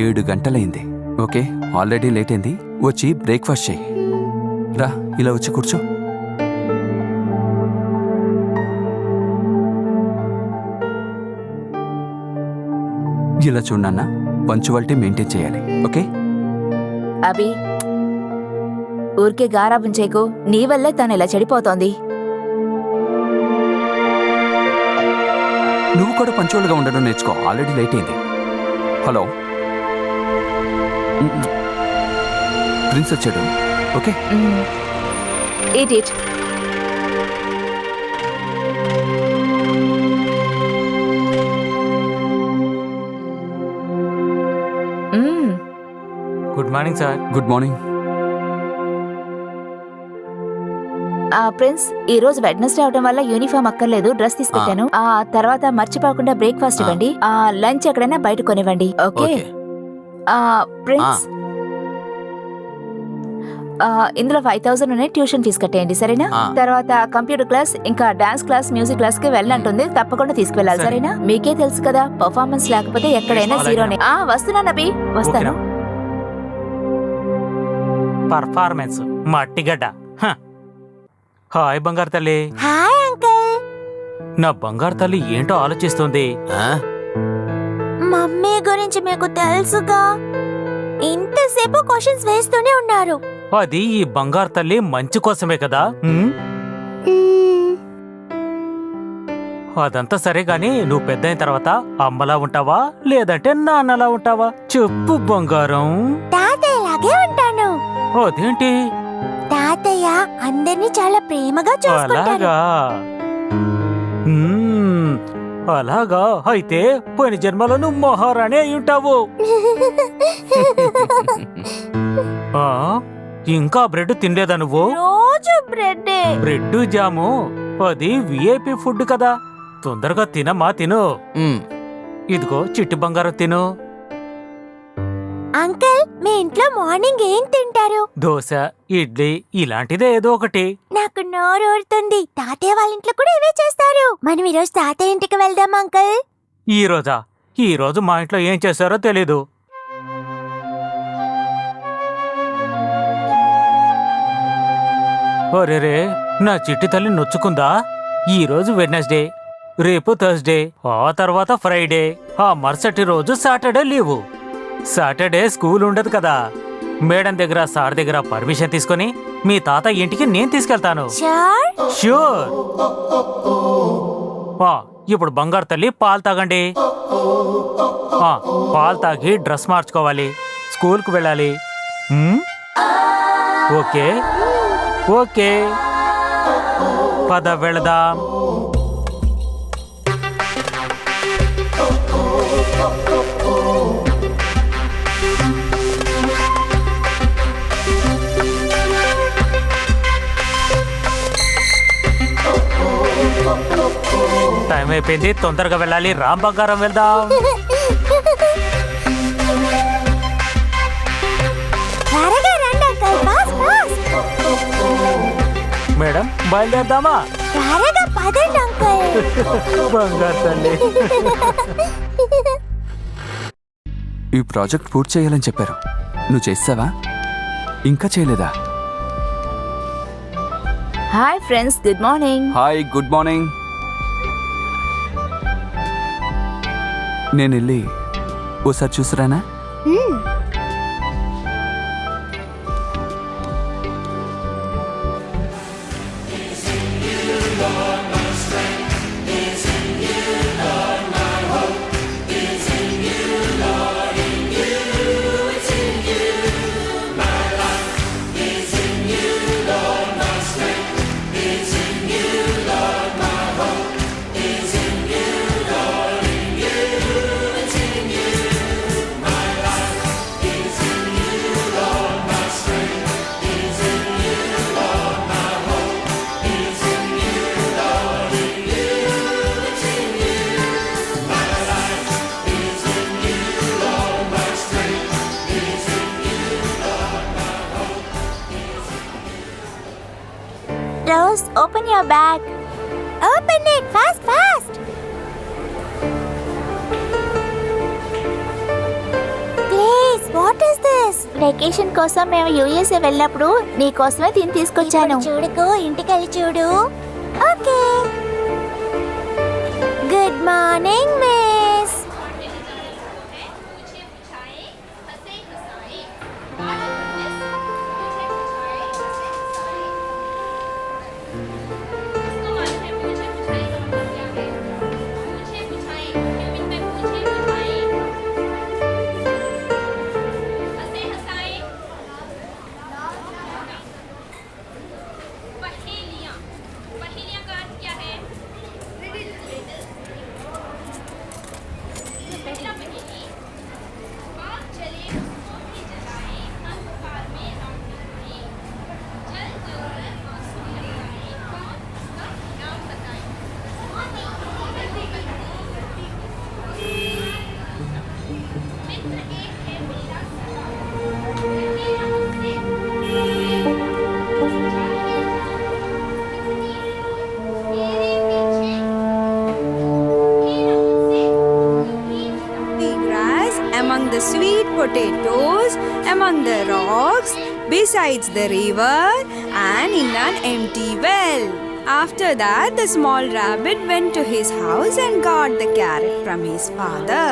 7 గంటలైంది. ఓకే, ఆల్రెడీ లేట్ అయింది. వచ్చి బ్రేక్ఫాస్ట్ చేయి. రా, ఇలా వచ్చి కూర్చో. ఇలా చూడు నాన్న, పంచువాలిటీ మెయింటైన్ చేయాలి. ఓకే? అభి, ఊరికే గారాబం చేయకు. నీ వల్లే తను ఇలా చెడిపోతోంది. నువ్వు కూడా పంచువల్గా ఉండడం నేర్చుకో. ఆల్రెడీ లేట్ అయింది. హలో, ప్రిన్స్ వచ్చాడు. Okay, eat it. Good morning sir. Good morning. Prince, ఈ రోజు వెడ్నెస్డే అవడం వల్ల యూనిఫామ్ అక్కర్లేదు, డ్రెస్ తీసుకెళ్తాను. తర్వాత మర్చిపోకుండా బ్రేక్ఫాస్ట్ ఇవ్వండి. లంచ్ ఎక్కడైనా బయట కొనివ్వండి. ఓకే ప్రిన్స్, ఇందులో 5000 ఉన్నాయి. ట్యూషన్ ఫీజు కట్టేయండి, సరేనా? తర్వాత కంప్యూటర్ క్లాస్, ఇంకా డాన్స్ క్లాస్, మ్యూజిక్ క్లాస్ కి వెళ్ళంటుంది. తప్పకుండా తీసుకువెళ్ళాలి, సరేనా? మీకే తెలుసు కదా, పర్ఫార్మెన్స్ లేకపోతే ఎక్కడైనా జీరోనే. వస్తున్నా నబీ, వస్తాను. పర్ఫార్మెన్స్ మట్టిగడ్డ. హాయ్ బంగారు తల్లి. Hi uncle. నా బంగారు తల్లి ఏంటో ఆలోచిస్తుంది. మమ్మీ గురించి మీకు తెలుసుగా, ఇంతసేపు క్వశ్చన్స్ వేస్తూనే ఉన్నారు. అది ఈ బంగారు తల్లి మంచి కోసమే కదా. అదంతా సరే గాని, నువ్వు పెద్దయిన తర్వాత అమ్మలా ఉంటావా లేదంటే నాన్నలా ఉంటావా? చెప్పు బంగారం. తాతయ్యలాగే ఉంటాను. అదేంటి? తాతయ్య అందరినీ చాలా ప్రేమగా చూసుకుంటారు. అలాగా. అలాగా అయితే పోయిన జన్మలో నువ్వు మహారాణి అయి ఉంటావు. ఇంకా బ్రెడ్ తినలేదా నువ్వు? రోజు బ్రెడ్. బ్రెడ్ జాము అది విఐపి ఫుడ్ కదా. తొందరగా తినమ్మా, తిను. ఇదిగో చిట్టి బంగారం తిను. అంకుల్, మీ ఇంట్లో మార్నింగ్ ఏం తింటారు? దోశ, ఇడ్లీ, ఇలాంటిదే ఏదో ఒకటి. నాకు నోరు ఊరుతుంది. తాతయ్య వాళ్ళ ఇంట్లో కూడా ఇవే చేస్తారు. మనం ఈరోజు తాతయ్య ఇంటికి వెళ్దాం అంకుల్. ఈ రోజా? ఈ రోజు మా ఇంట్లో ఏం చేశారో తెలీదు. ఒరేరే, నా చిట్టి తల్లి నొచ్చుకుందా? ఈ రోజు వెడ్నెస్డే, రేపు థర్స్డే, ఆ తర్వాత ఫ్రైడే, ఆ మరుసటి రోజు సాటర్డే లీవు. సాటర్డే స్కూల్ ఉండదు కదా. మేడం దగ్గర, సార్ దగ్గర పర్మిషన్ తీసుకొని మీ తాత ఇంటికి నేను తీసుకెళ్తాను. ష్యూర్. ఇప్పుడు బంగారు తల్లి పాలు తాగండి. పాలు తాగి డ్రెస్ మార్చుకోవాలి, స్కూల్కు వెళ్ళాలి. ఓకే ఓకే, పద వెళదాం. టైం అయిపోయింది, తొందరగా వెళ్ళాలి. రామ్ బంగారం, వెళ్దాం. మేడం బయలుదేరదామా? బంగారు తల్లి. ఈ ప్రాజెక్ట్ పూర్తి చేయాలని చెప్పారు. నువ్వు చేస్తావా? ఇంకా చేయలేదా? Hi friends, good morning. Hi, good morning. నేను వెళ్ళి ఓసారి చూసిరానా? Rose, open your bag. Open it fast, fast. Please, what is this? Vacation కోసం మేము యుఎస్ఏ వెళ్ళినప్పుడు నీ కోసమే దీన్ని తీసుకొచ్చాను. చూడుకో, ఇంటికెళ్ళి చూడు. Okay. Good morning miss. Among the sweet potatoes, among the rocks, besides the river, and in an empty well. After that, the small rabbit went to his house and got the carrot from his father.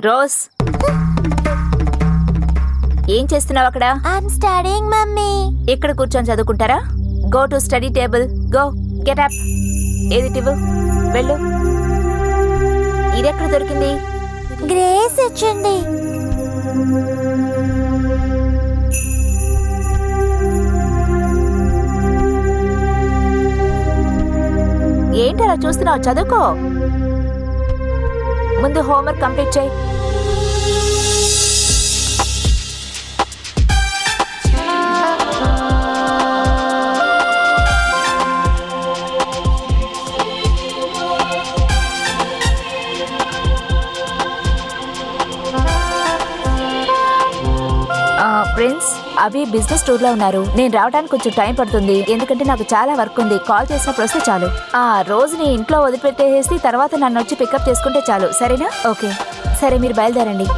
Rose, ఏం చేస్తున్నావు అక్కడ? I'm studying mummy. ఇక్కడ కూర్చొని చదువుకుంటారా? Go to study table. Go, get up. ఏది టివ్వు, వెళ్ళు. ఇది ఎక్కడ దొరికింది? గ్రేస్ ఇచ్చింది. ఏంటి అలా చూస్తున్నావు? చదువుకో. ముందు హోంవర్క్ కంప్లీట్ చేయి. ప్రిన్స్, అభి బిజినెస్ టూర్ లో ఉన్నారు. నేను రావడానికి కొంచెం టైం పడుతుంది, ఎందుకంటే నాకు చాలా వర్క్ ఉంది. కాల్ చేసినప్పుడు వస్తే చాలు. రోజుని ఇంట్లో వదిలిపెట్టేసి తర్వాత నన్ను వచ్చి పికప్ చేసుకుంటే చాలు, సరేనా? ఓకే, సరే, మీరు బయలుదేరండి.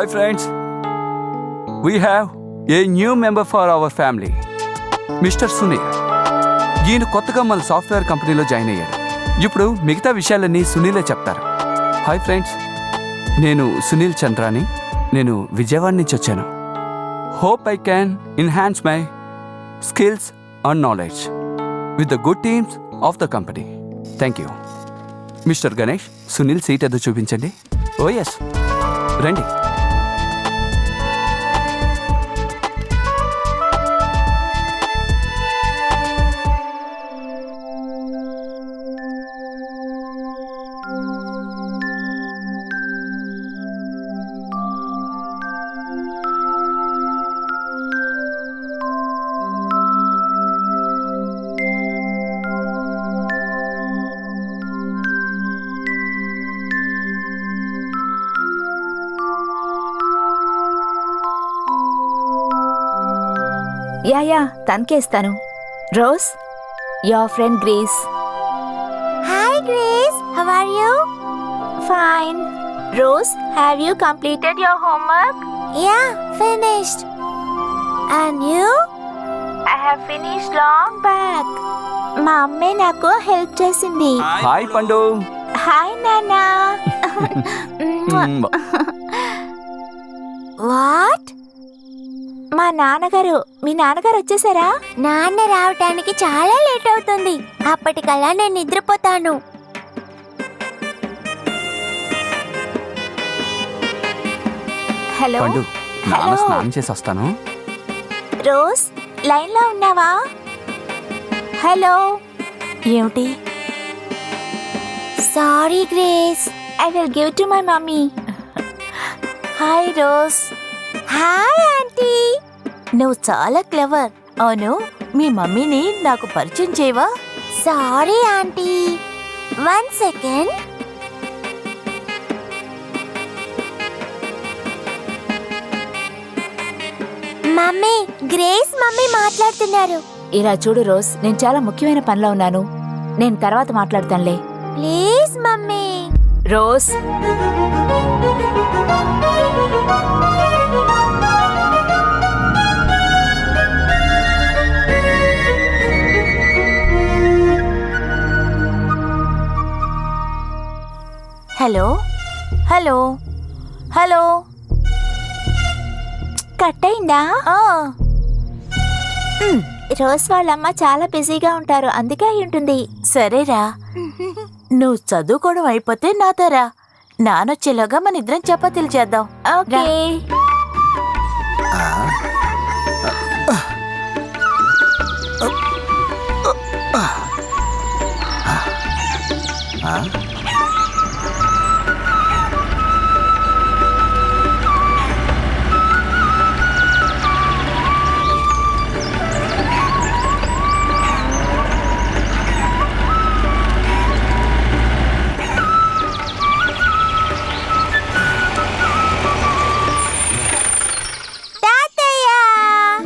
Hi friends, we have a new member for our family, mister Sunil. ఈయన కొత్తగా మన సాఫ్ట్వేర్ కంపెనీలో జాయిన్ అయ్యాడు. ఇప్పుడు మిగతా విషయాలన్నీ సునీలే చెప్తారు. హాయ్ ఫ్రెండ్స్, నేను సునీల్ చంద్రాని. నేను విజయవాడ నుంచి వచ్చాను. Hope I can enhance my skills and knowledge with the good teams of the company. Thank you. Mister Ganesh, Sunil seat ఏదో చూపించండి. ఓ ఎస్, రండి. యా తనకే ఇస్తాను. Rose, your friend Grace. Hi Grace, how are you? Fine. Rose, have you completed your homework? Yeah, finished. And you? I have finished long back. మా అమ్మే నాకు help చేసింది. Hi పండు. హాయ్ నాన్నా. What? మా నాన్నగారు, మీ నాన్నగారు వచ్చేసారా? నాన్న రావటానికి చాలా లేట్ అవుతుంది. అప్పటికల్లా నేను నిద్రపోతాను. హలో పండు, నాన్న స్నానం చేసి వస్తాను. రోజ్, లైన్ లో ఉన్నావా? హలో. ఏమిటి? Sorry grace, I will give to my mummy. Hi rose. Hi aunty. నువ్వు చాలా క్లెవర్. అవును, మీ మమ్మీని నాకు పరిచయం చేయవా? Sorry aunty, 1 second. Mummy, grace mummy మాట్లాడుతున్నారు. ఇలా చూడు రోజ్, నేను చాలా ముఖ్యమైన పనిలో ఉన్నాను. నేను తర్వాత మాట్లాడతానులే. Please mummy. Rose, hello hello hello. Cut అయిందా? రోజ్ వాళ్ళమ్మ చాలా బిజీగా ఉంటారు, అందుకే అయి ఉంటుంది. సరేరా, నువ్వు చదువుకోవడం అయిపోతే నాతో రా. నానొచ్చేలోగా మన ఇద్దరం చపాతీలు చేద్దాం. ఓకే.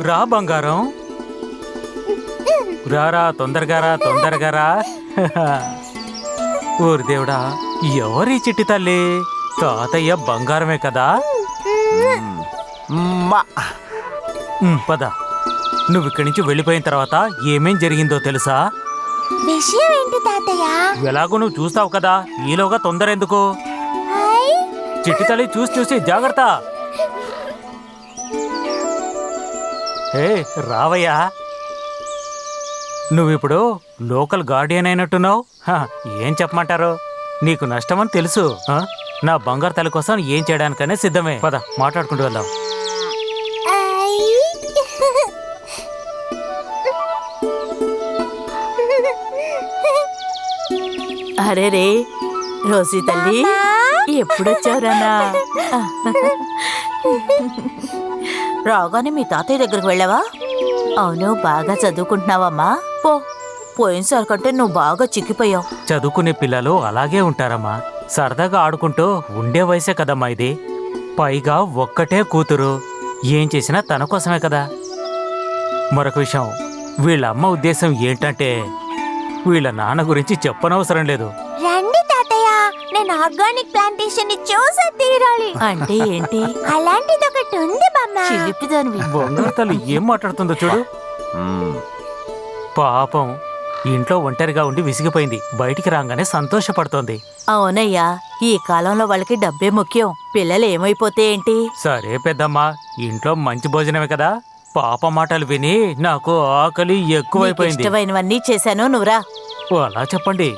రా బంగారం, రారా, తొందరగా రా, తొందరగా రా. ఊరి దేవుడా, ఎవరి చిట్టి తల్లి? తాతయ్య బంగారమే కదా. పద, నువ్వు ఇక్కడి నుంచి వెళ్ళిపోయిన తర్వాత ఏమేం జరిగిందో తెలుసా? విషయం ఏంటి తాతయ్య? ఎలాగో నువ్వు చూస్తావు కదా, ఈలోగా తొందర ఎందుకు? చిట్టి తల్లి చూసి జాగ్రత్త. ఏ రావయ్యా, నువ్విప్పుడు లోకల్ గార్డియన్ అయినట్టున్నావు. ఏం చెప్పమంటారు? నీకు నష్టమని తెలుసు. నా బంగారు తల్లి కోసం ఏం చేయడానికనే సిద్ధమే. పద, మాట్లాడుకుంటూ వెళ్దాం. అరే రే, రోజీ తల్లి, ఎప్పుడొచ్చావురానా? రాగానే మీ తాతయ్య దగ్గరకు వెళ్ళావా? అవును, బాగా చదువుకుంటున్నావమ్మా. పోయినసారి కంటే నువ్వు బాగా చిక్కిపోయావు. చదువుకునే పిల్లలు అలాగే ఉంటారమ్మా. సరదాగా ఆడుకుంటూ ఉండే వయసే కదమ్మా ఇది. పైగా ఒక్కటే కూతురు, ఏం చేసినా తన కోసమే కదా. మరొక విషయం, వీళ్ళ అమ్మ ఉద్దేశం ఏంటంటే వీళ్ళ నాన్న గురించి చెప్పనవసరం లేదు. రండి తాతయ్య, నేను ఆర్గానిక్ ప్లాంటేషన్ ని చూసే తీరాలి. అంటే ఏంటి? అలాంటిది ఒకటి ఉంది బామ్మ. చిలిపిదానివి. బంగారు తల్లి ఏం మాట్లాడుతుందో చూడు. పాపం ఇంట్లో ఒంటరిగా ఉండి విసిగిపోయింది. బయటికి రాగానే సంతోషపడుతోంది. అవునయ్యా, ఈ కాలంలో వాళ్ళకి డబ్బే ముఖ్యం. పిల్లలు ఏమైపోతే ఏంటి? సరే పెద్దమ్మా, ఇంట్లో మంచి భోజనమే కదా. పాప మాటలు విని నాకు ఆకలి ఎక్కువైపోయింది. ఇష్టమైనవన్నీ చేశాను, నువ్వురా. అలా చెప్పండి.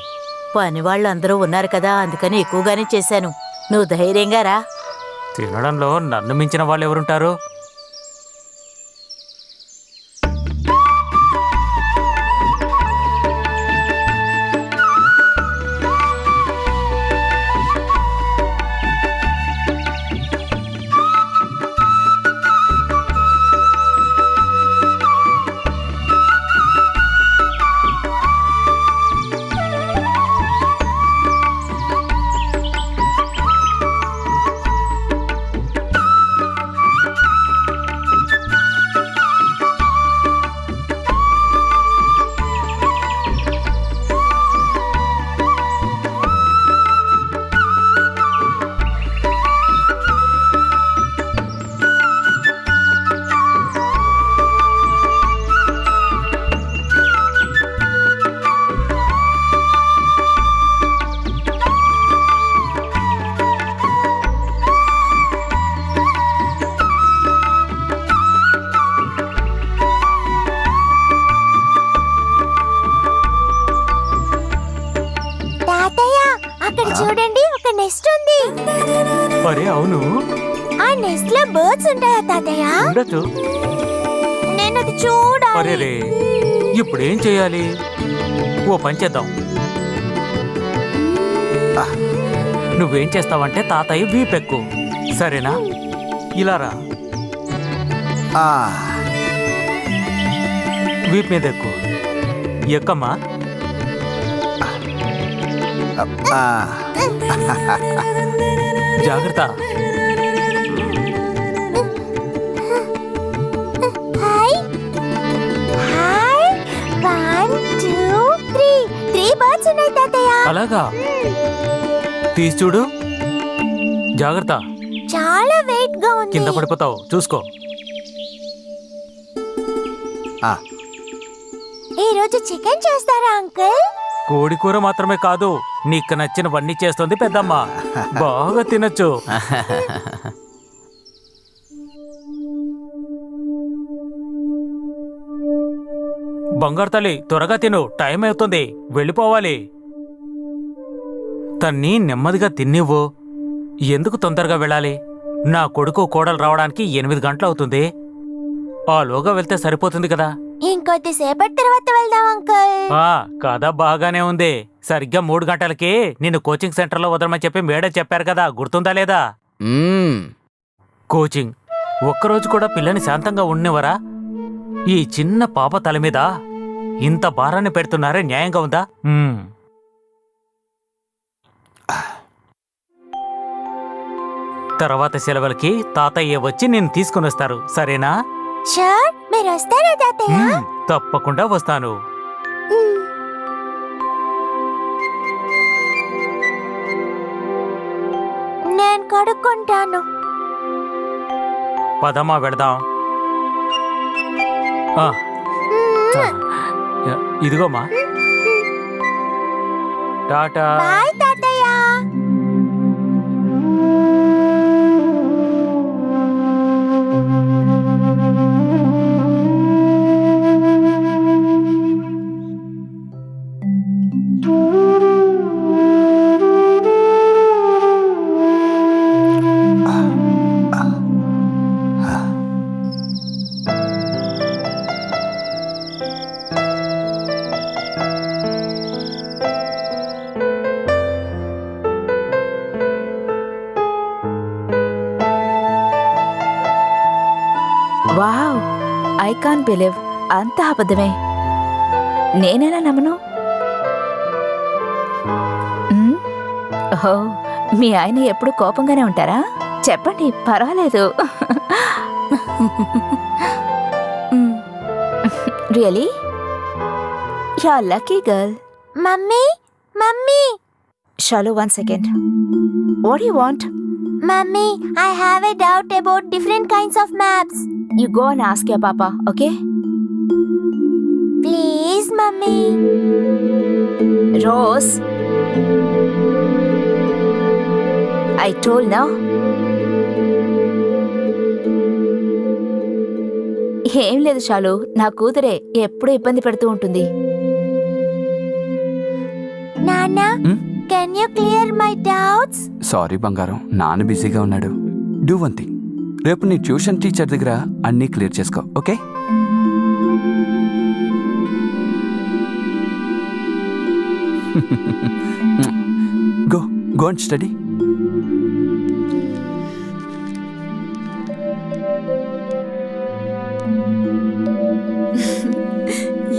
పని వాళ్ళు అందరూ ఉన్నారు కదా, అందుకని ఎక్కువగానే చేశాను. నువ్వు ధైర్యంగా రా. తినడంలో నన్ను మించిన వాళ్ళు ఎవరుంటారు? తాతయ్య, అక్కడ చూడండి, ఒక నెస్ట్ ఉంది. అరే అవును, ఆ నెస్ట్ లో బర్డ్స్ ఉంటాయా తాతయ్య? ఉండొచ్చు. నేను అది చూడాలి. అరే రే, ఇప్పుడేం చేయాలి? ఓ పని చేద్దాం. నువ్వేం చేస్తావంటే తాతయ్య వీపెక్కు, సరేనా? ఇలా రా, వీప్ మీద ఎక్కు. ఎక్కమ్మా. జాగ్రత్త. హాయ్ హాయ్ 1 2 3 బర్డ్స్ ఉన్నాయి తాతయ్య. అలాగా, తీసి చూడు. జాగ్రత్త, చాలా వెయిట్ గా ఉంది. కింద పడిపోతావు, చూసుకో. ఈ రోజు చికెన్ చేస్తారా అంకుల్? కోడి కూర మాత్రమే కాదు, నీకు నచ్చినవన్నీ చేస్తుంది పెద్దమ్మ. బాగా తినొచ్చు. బంగారు తల్లి, త్వరగా తిను, టైం అవుతుంది, వెళ్ళిపోవాలి. తన్ని నెమ్మదిగా తిన్నివ్వు. ఎందుకు తొందరగా వెళ్ళాలి? నా కొడుకు కోడలు రావడానికి 8 గంటలు అవుతుంది. ఆలోగా వెళ్తే సరిపోతుంది కదా. ఇంకొద్దిసేపటి తర్వాత వెళ్దాం అంకుల్. కథ బాగానే ఉంది. సరిగ్గా 3 గంటలకి నిన్ను కోచింగ్ సెంటర్లో వదలమని చెప్పి మేడం చెప్పారు కదా, గుర్తుందా లేదా? కోచింగ్ ఒక్కరోజు కూడా పిల్లని శాంతంగా ఉన్నవరా? ఈ చిన్న పాప తల మీద ఇంత భారాన్ని పెడుతున్నారే, న్యాయంగా ఉందా? తర్వాత సెలవులకి తాతయ్య వచ్చి నిన్ను తీసుకుని వస్తారు, సరేనా? షూర్, మీరు వస్తారా తాతయ్య? తప్పకుండా వస్తాను. నేను కడుక్కుంటాను. పదమా వెళదాం. ఇదిగోమా. టాటా. బాయ్ తాతయ్య. వావ్, ఐ కాంట్ బిలీవ్, అంత అబద్ధమే. నేనైనా నమ్మను. ఓహో, మీ ఆయన ఎప్పుడు కోపంగానే ఉంటారా? చెప్పండి, పర్వాలేదు. Really, you are lucky girl. Mummy, mummy, Shalu 1 second. What do you want? Mummy, I have a doubt about different kinds of maps. You go and ask your papa, okay? Please, Mummy. Rose. I told now. ఏం లేదు షాలు, నా కూతురే ఎప్పుడూ ఇబ్బంది పెడుతూ ఉంటుంది. Nana, can you clear my doubts? Sorry బంగారం, నాన్న బిజీగా ఉన్నాడు. డూ వన్ థింగ్, రేపు నీ ట్యూషన్ టీచర్ దగ్గర అన్నీ క్లియర్ చేసుకో, okay? Go and study.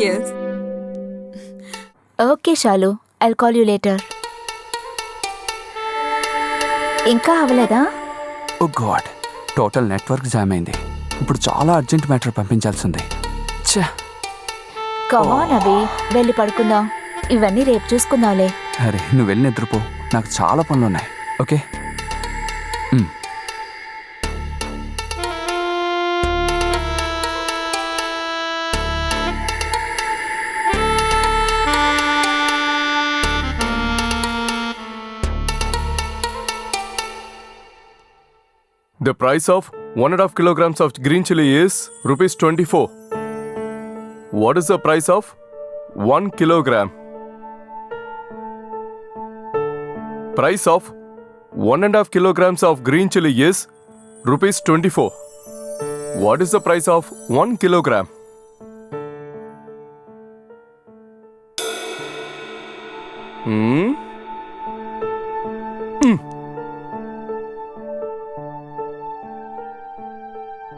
Yes. Okay Shalu, I'll call you later. ఇంకా అవ్వలేదా? Oh God, total network jam అయింది. ఇప్పుడు చాలా అర్జెంట్ మ్యాటర్ పంపించాల్సింది. ఛా, కమాన్ అభి, వెళ్ళి పడుకుందాం. ఇవన్నీ రేపు చూసుకుందాంలే. అరే నువ్వు వెళ్ళి నిద్రపో, నాకు చాలా పనులు ఉన్నాయి, okay? The price of 1.5 kilograms of green chili is rupees 24. What is the price of 1 kilogram? Price of 1.5 kilograms of green chili is rupees 24. What is the price of 1 kilogram?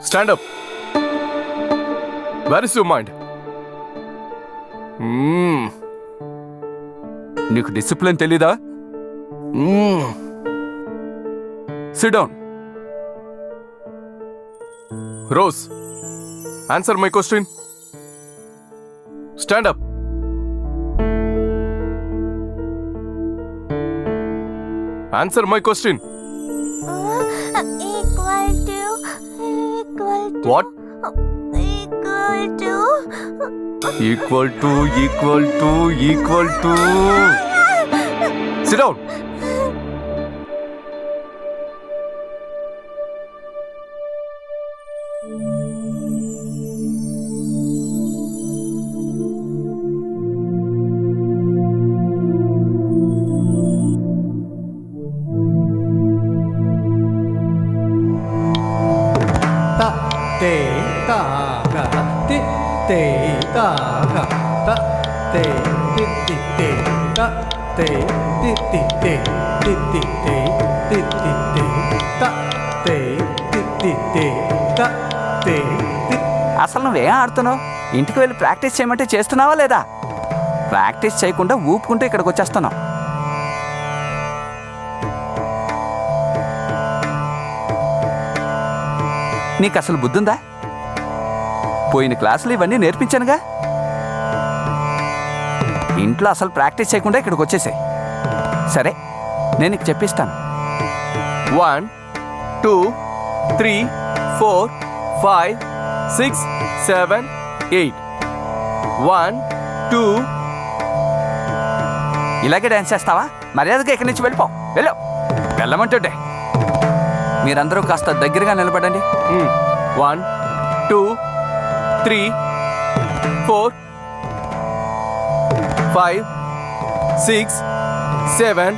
Stand up. Where is your mind? నీకు discipline తెలీదా? SIT down. Rose, answer my question. Stand up. Answer my question. What? Equal to. Sit down. అసలు నువ్వేం ఆడుతున్నావు? ఇంటికి వెళ్ళి practice చేయమంటే చేస్తున్నావా లేదా? ప్రాక్టీస్ చేయకుండా ఊపుకుంటూ ఇక్కడికి వచ్చేస్తున్నావు. నీకు అసలు బుద్ధుందా? పోయిన క్లాసులు ఇవన్నీ నేర్పించానుగా. ఇంట్లో అసలు ప్రాక్టీస్ చేయకుండా ఇక్కడికి వచ్చేసాయి. సరే, నేను నీకు చెప్పిస్తాను. 1, 2, 3, 4, 5, 6, 7, 8. 1, 2. ఇలాగే డాన్స్ చేస్తావా? మర్యాదగా ఇక్కడి నుంచి వెళ్ళిపో. వెళ్ళమంటుండే. మీరందరూ కాస్త దగ్గరగా నిలబడండి. 1, 2, 3, 4, 5, 6, 7.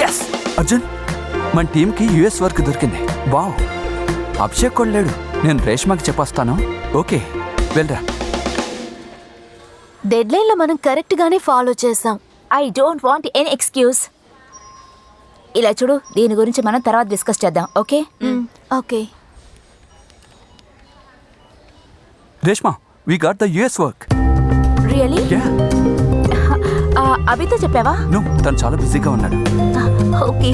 ఎస్, అర్జున్, మన టీంకి యుఎస్ వర్క్ దొరికింది. వావ్, అభిషేక్ కూడా లేడు. నేను రేష్మాకి చెప్పొస్తాను. ఓకే, వెళ్ళరా. డెడ్ లైన్ లో మనం కరెక్ట్ గానే ఫాలో చేసాం. I don't want any excuse. ఇలా చూడు, దీని గురించి మనం తర్వాత డిస్కస్ చేద్దాం, okay? Okay. Reshma, we got the US work. Really? Yeah. అభితో చెప్పావా? నో, తను చాలా బిజీగా ఉన్నాడు. ఓకే.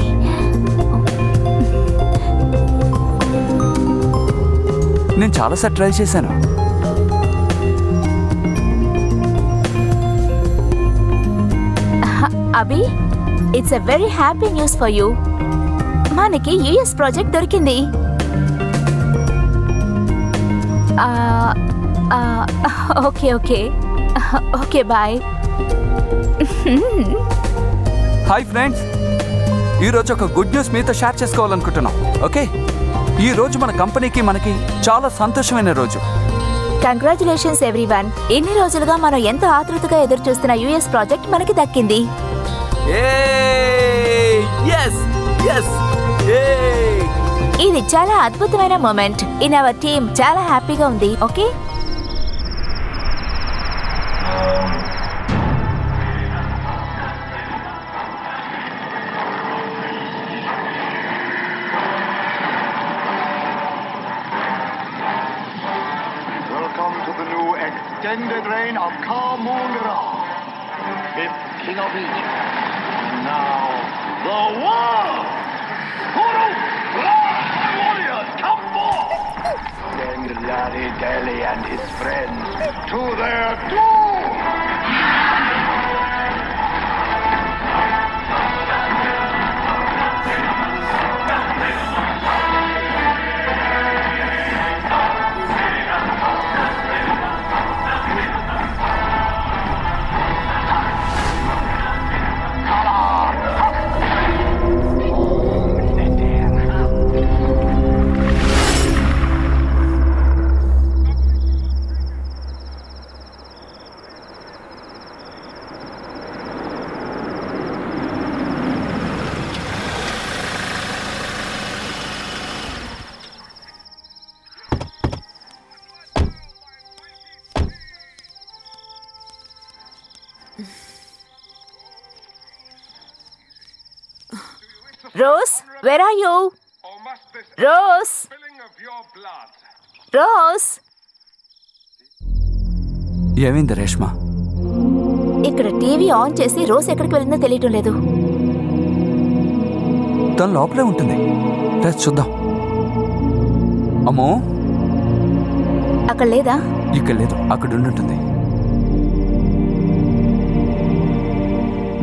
నేను చాలాసార్లు ట్రై చేశాను. Abhi, it's a very happy news for you. మనకి యుఎస్ ప్రాజెక్ట్ దొరికింది. Okay okay okay, bye. Hi friends, ఈరోజు ఒక గుడ్ న్యూస్ మీతో షేర్ చేసుకోవాలనుకుంటున్నాం. ఓకే, ఈ రోజు మన కంపెనీకి మనకి చాలా సంతోషమైన రోజు. Congratulations everyone. ఎన్ని రోజులుగా మనం ఎంతో ఆతృతగా ఎదురు చూస్తున్న యుఎస్ ప్రాజెక్ట్ మనకి దక్కింది. ఇది చాలా అద్భుతమైన మూమెంట్. ఇన్ అవర్ టీమ్ చాలా హ్యాపీగా ఉంది. Okay, Welcome to the new extended reign of Ka-Moon-Ra, 5th King of Egypt. And now, the world! Kuru! Warriors, come forth! Send Larry Daly and his friends to their doom! Rose, where are you? Rose, Rose. ఏమైంది రేష్మ? ఇక్కడ TV on చేసి rose ఎక్కడికి వెళ్ళిందో తెలియటం లేదు. తను లోపలే ఉంటుంది. రా చూద్దాం. అమ్మో, అక్కడ లేదా? ఇక్కడ లేదు, అక్కడ ఉండుంటుంది.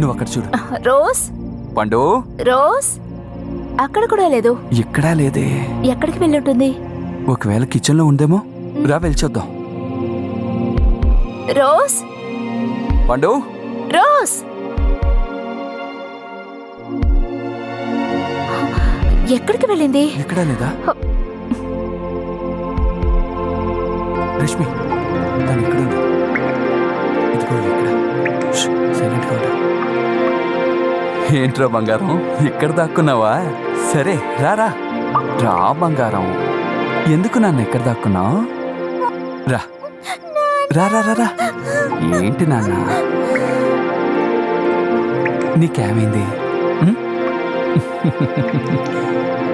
నువ్వు అక్కడ చూడు. రోజ్, పండు. రోజ్, అక్కడ కూడా లేదు. ఎక్కడా లేదే. ఎక్కడికి వెళ్ళి ఉంటుంది? ఒకవేళ కిచెన్ లో ఉందేమో. రా వెళ్ళి చూద్దాం. రోజ్, పండు. రోజ్, ఎక్కడికి వెళ్ళింది? ఎక్కడా లేదా? రష్మి, తను ఇక్కడ ఉంది. ఇదిగో ఇక్కడ. సైలెంట్ గా ఉంటా. ఏంట్రా బంగారం, ఇక్కడ దాక్కున్నావా? సరే రారా. రా బంగారం. ఎందుకు నాన్న ఎక్కడ దాక్కున్నావు? రా రా రా రా. ఏంటి నాన్న, నీకేమైంది?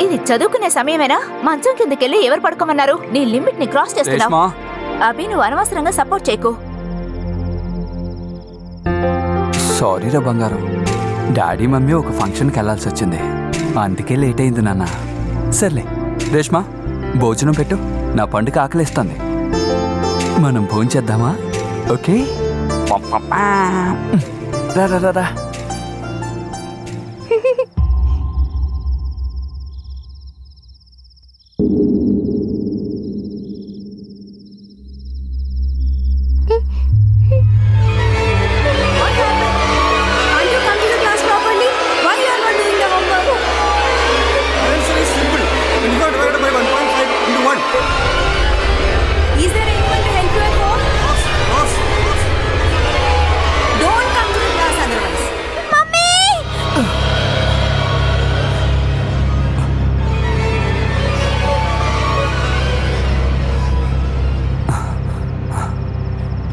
ఇది చదువుకునే సమయమేనా? మంచం కిందకెళ్ళి ఎవరు పడుకోమన్నారు? నీ లిమిట్ ని క్రాస్ చేస్తున్నావు. అభి, నువ్వు అనవసరంగా సపోర్ట్ చేయకు. సారీ రా బంగారం, డాడీ మమ్మీ ఒక ఫంక్షన్కి వెళ్ళాల్సి వచ్చింది, అందుకే లేట్ అయింది నాన్న. సర్లే రేష్మా, భోజనం పెట్టు, నా పండుగ ఆకలిస్తుంది. మనం భోంచేద్దామా? ఓకే, రా రా రా రా. Can't you come to the class properly? Why you are not doing the homework? Answer is simple. 24 divided by 1.5 into 1. Is there anyone to help you at home? Boss. Don't come to the class otherwise.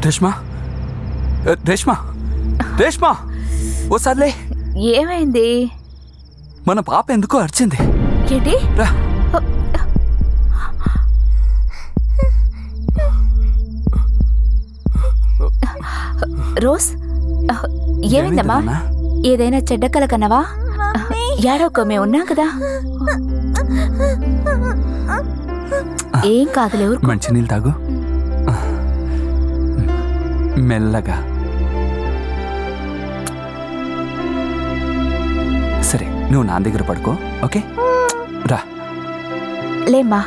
Reshma, Reshma, Reshma, ఓసార్లే. ఏమైంది? మన పాప ఎందుకో అరిచింది. ఏంటి? రా. Rose, ఏమైందమ్మా? నాన్నా? ఏదైనా చెడ్డ కల కన్నవా? ఏడవకో, మేము ఉన్నాం కదా. ఏం కాదులే, ఊరుకో. మంచినీళ్ళు తాగు. మెల్లగా. సరే, నువ్వు నా దగ్గర పడుకో, ఓకే? రా. లేమ్మా.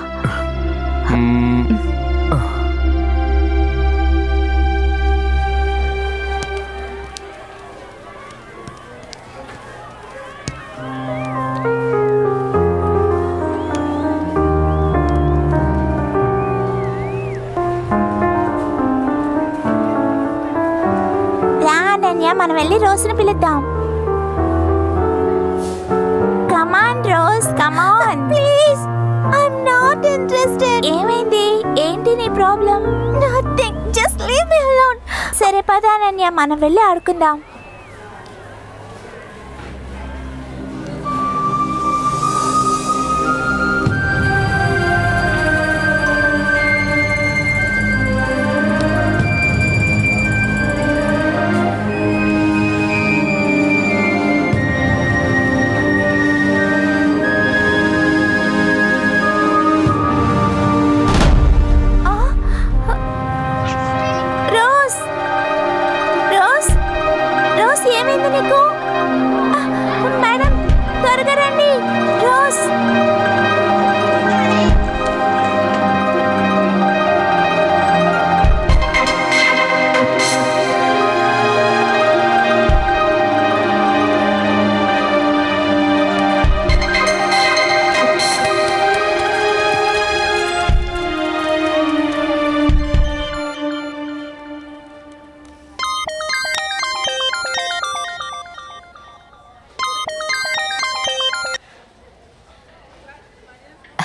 రా అనన్య, మనం వెళ్ళి రోజును పిలుద్దాం. Come on Rose, come on please. I'm not interested. ఏమైంది? ఏంటి నీ problem? Nothing, just leave me alone. సరే పద అనన్య, మనం వెళ్ళి ఆడుకుందాం. రోజ్, రోజ్, రోజ్ ఏమైంది నీకు? మేడం, త్వరగా రండి. Rose,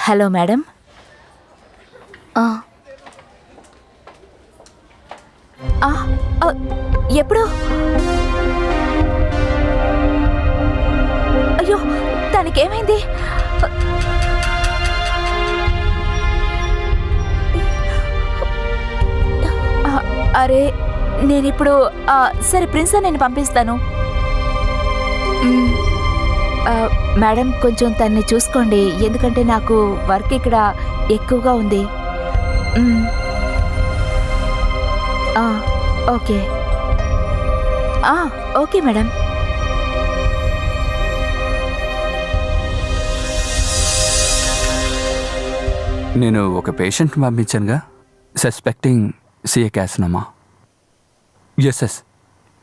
hello madam. ఎప్పుడు? అయ్యో, తనకేమైంది? అరే, నేనిప్పుడు సరే ప్రిన్సా, నేను పంపిస్తాను. మేడం, కొంచెం తన్ని చూసుకోండి, ఎందుకంటే నాకు వర్క్ ఇక్కడ ఎక్కువగా ఉంది. Okay, okay madam. నేను ఒక పేషెంట్ని పంపించానుగా, సస్పెక్టింగ్ సిఏ క్యాసినమ్మా. ఎస్,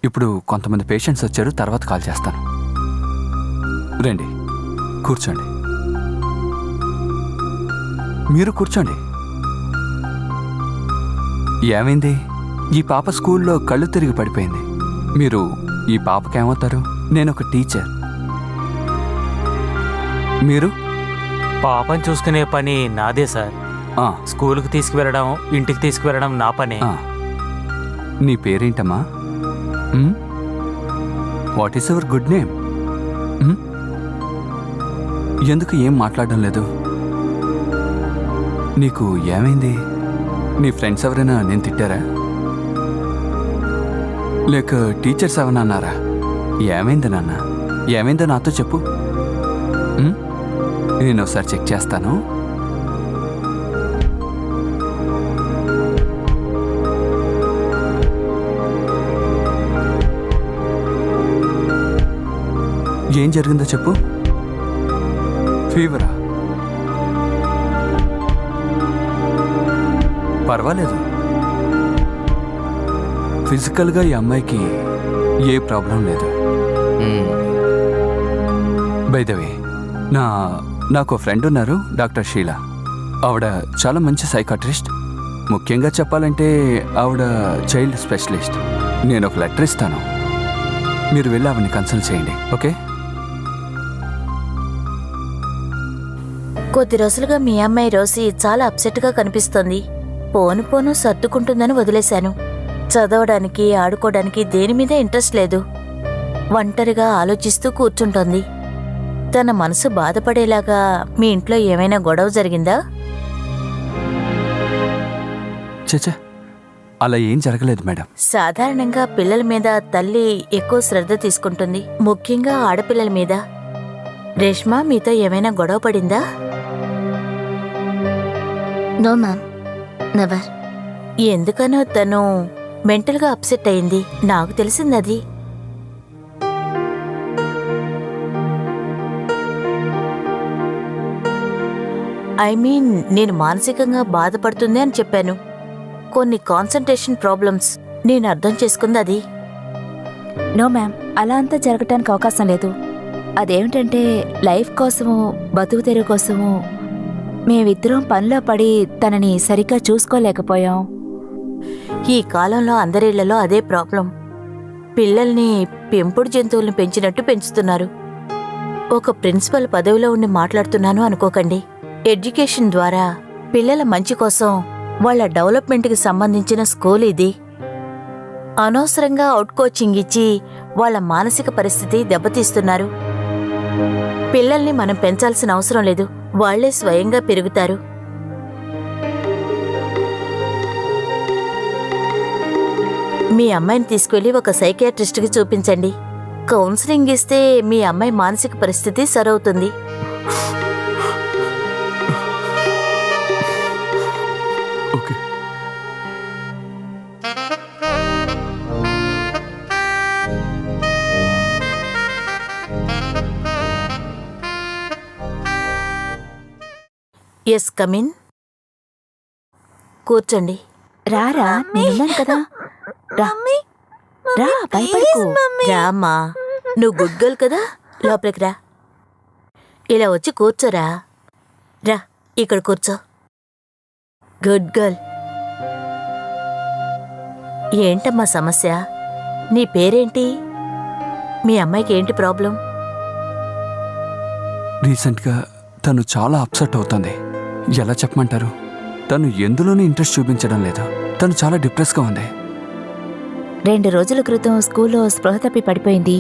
ఇప్పుడు కొంతమంది పేషెంట్స్ వచ్చారు, తర్వాత కాల్ చేస్తాను. రండి, కూర్చోండి. మీరు కూర్చోండి. ఏమైంది? ఈ పాప స్కూల్లో కళ్ళు తిరిగి పడిపోయింది. మీరు ఈ పాపకేమవుతారు? నేను ఒక టీచర్. మీరు? పాపని చూసుకునే పని నాదే సార్. స్కూల్కి తీసుకువెళ్ళడం, ఇంటికి తీసుకువెళ్ళడం నా పనే. నీ పేరేంటమ్మా? What is your good name? ఎందుకు ఏం మాట్లాడడం లేదు? నీకు ఏమైంది? నీ ఫ్రెండ్స్ ఎవరైనా నేను తిట్టారా? లేక టీచర్స్ ఏమైనా అన్నారా? ఏమైంది నాన్న? ఏమైందో నాతో చెప్పు. నేను ఒకసారి చెక్ చేస్తాను. ఏం జరిగిందో చెప్పు. ఫీవరా? పర్వాలేదు. ఫిజికల్గా ఈ అమ్మాయికి ఏ ప్రాబ్లం లేదు. బై ద వే, నాకు ఫ్రెండ్ ఉన్నారు, డాక్టర్ షీలా. ఆవిడ చాలా మంచి సైకాట్రిస్ట్. ముఖ్యంగా చెప్పాలంటే ఆవిడ చైల్డ్ స్పెషలిస్ట్. నేను ఒక లెటర్ ఇస్తాను, మీరు వెళ్ళి ఆవిడని కన్సల్ట్ చేయండి, ఓకే? కొద్ది రోజులుగా మీ అమ్మాయి రోసి చాలా అప్సెట్గా కనిపిస్తోంది. పోను పోను సర్దుకుంటుందని వదిలేశాను. చదవడానికి, ఆడుకోవడానికి దేని మీద ఇంట్రెస్ట్ లేదు. ఒంటరిగా ఆలోచిస్తూ కూర్చుంటోంది. తన మనసు బాధపడేలాగా మీ ఇంట్లో ఏమైనా గొడవ జరిగిందా? చచ్చా, అలా ఏం జరగలేదు మేడం. సాధారణంగా పిల్లల మీద తల్లి ఎక్కువ శ్రద్ధ తీసుకుంటుంది, ముఖ్యంగా ఆడపిల్లల మీద. రేష్మా మీతో ఏమైనా గొడవ పడిందా? No ma'am, never. ఎందుకనో తను మెంటల్గా అప్సెట్ అయింది, నాకు తెలిసింది అది. నేను మానసికంగా బాధపడుతుంది అని చెప్పాను. కొన్ని కాన్సంట్రేషన్ ప్రాబ్లమ్స్, నేను అర్థం చేసుకుంది అది. నో మ్యామ్, అలా అంతా జరగటానికి అవకాశం లేదు. అదేమిటంటే లైఫ్ కోసము, బతుకు తెరువు కోసము మేమిద్దరం పనిలో పడి తనని సరిగ్గా చూసుకోలేకపోయాం. ఈ కాలంలో అందరిళ్లలో అదే ప్రాబ్లం. పిల్లల్ని పెంపుడు జంతువులను పెంచినట్టు పెంచుతున్నారు. ఒక ప్రిన్సిపల్ పదవిలో ఉండి మాట్లాడుతున్నాను అనుకోకండి. ఎడ్యుకేషన్ ద్వారా పిల్లల మంచి కోసం, వాళ్ళ డెవలప్మెంట్కి సంబంధించిన స్కూల్ ఇది. అనవసరంగా అవుట్ కోచింగ్ ఇచ్చి వాళ్ళ మానసిక పరిస్థితి దెబ్బతీస్తున్నారు. పిల్లల్ని మనం పెంచాల్సిన అవసరం లేదు, వాళ్లే స్వయంగా పెరుగుతారు. మీ అమ్మాయిని తీసుకెళ్లి ఒక సైకియాట్రిస్ట్కి చూపించండి. కౌన్సిలింగ్ ఇస్తే మీ అమ్మాయి మానసిక పరిస్థితి సరవుతుంది. ఓకే. Yes, come in. కూర్చోండి. రారా, నేనున్నాను కదా. రా రా, భయపడకు. రామ్మా, నువ్వు గుడ్ గర్ల్ కదా, లోపలికి రా. ఇలా వచ్చి కూర్చోరా. రా, ఇక్కడ కూర్చో. Good girl. ఏంటమ్మా సమస్య? నీ పేరేంటి? మీ అమ్మాయికి ఏంటి ప్రాబ్లం? రీసెంట్గా తను చాలా అప్సెట్ అవుతుంది. ఎలా చెప్పమంటారు? తను ఎందులోనూ ఇంట్రెస్ట్ చూపించడం లేదు. తను చాలా డిప్రెస్గా ఉంది. 2 రోజుల క్రితం స్కూల్లో స్పృహ తప్పి పడిపోయింది.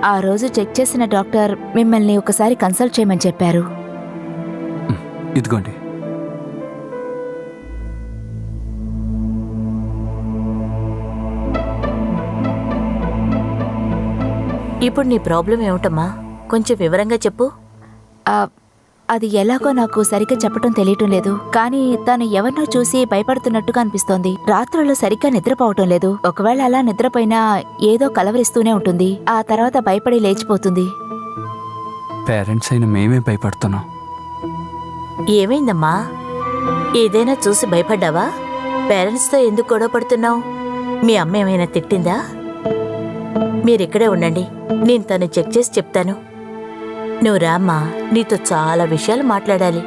ఆ రోజు చెక్ చేసిన డాక్టర్ మిమ్మల్ని ఒకసారి కన్సల్ట్ చేయమని చెప్పారు. ఇదిగోండి. ఇప్పుడు నీ ప్రాబ్లం ఏమిటమ్మా? కొంచెం వివరంగా చెప్పు. అది ఎలాగో నాకు సరిగ్గా చెప్పటం తెలియటం లేదు, కానీ తను ఎవరినో చూసి భయపడుతున్నట్టుగా అనిపిస్తోంది. రాత్రుల్లో సరిగ్గా నిద్రపోవటం లేదు. ఒకవేళ అలా నిద్రపోయినా ఏదో కలవరిస్తూనే ఉంటుంది. ఆ తర్వాత భయపడి లేచిపోతుంది. పేరెంట్స్ అయిన మేమే భయపడుతున్నాం. ఏమైందమ్మా? ఏదైనా చూసి భయపడ్డావా? పేరెంట్స్తో ఎందుకు గొడవ పడుతున్నావు? మీ అమ్మ ఏమైనా తిట్టిందా? మీరిక్కడే ఉండండి, నేను తను చెక్ చేసి చెప్తాను. నువ్వు రామ్మా, నీతో చాలా విషయాలు మాట్లాడాలి.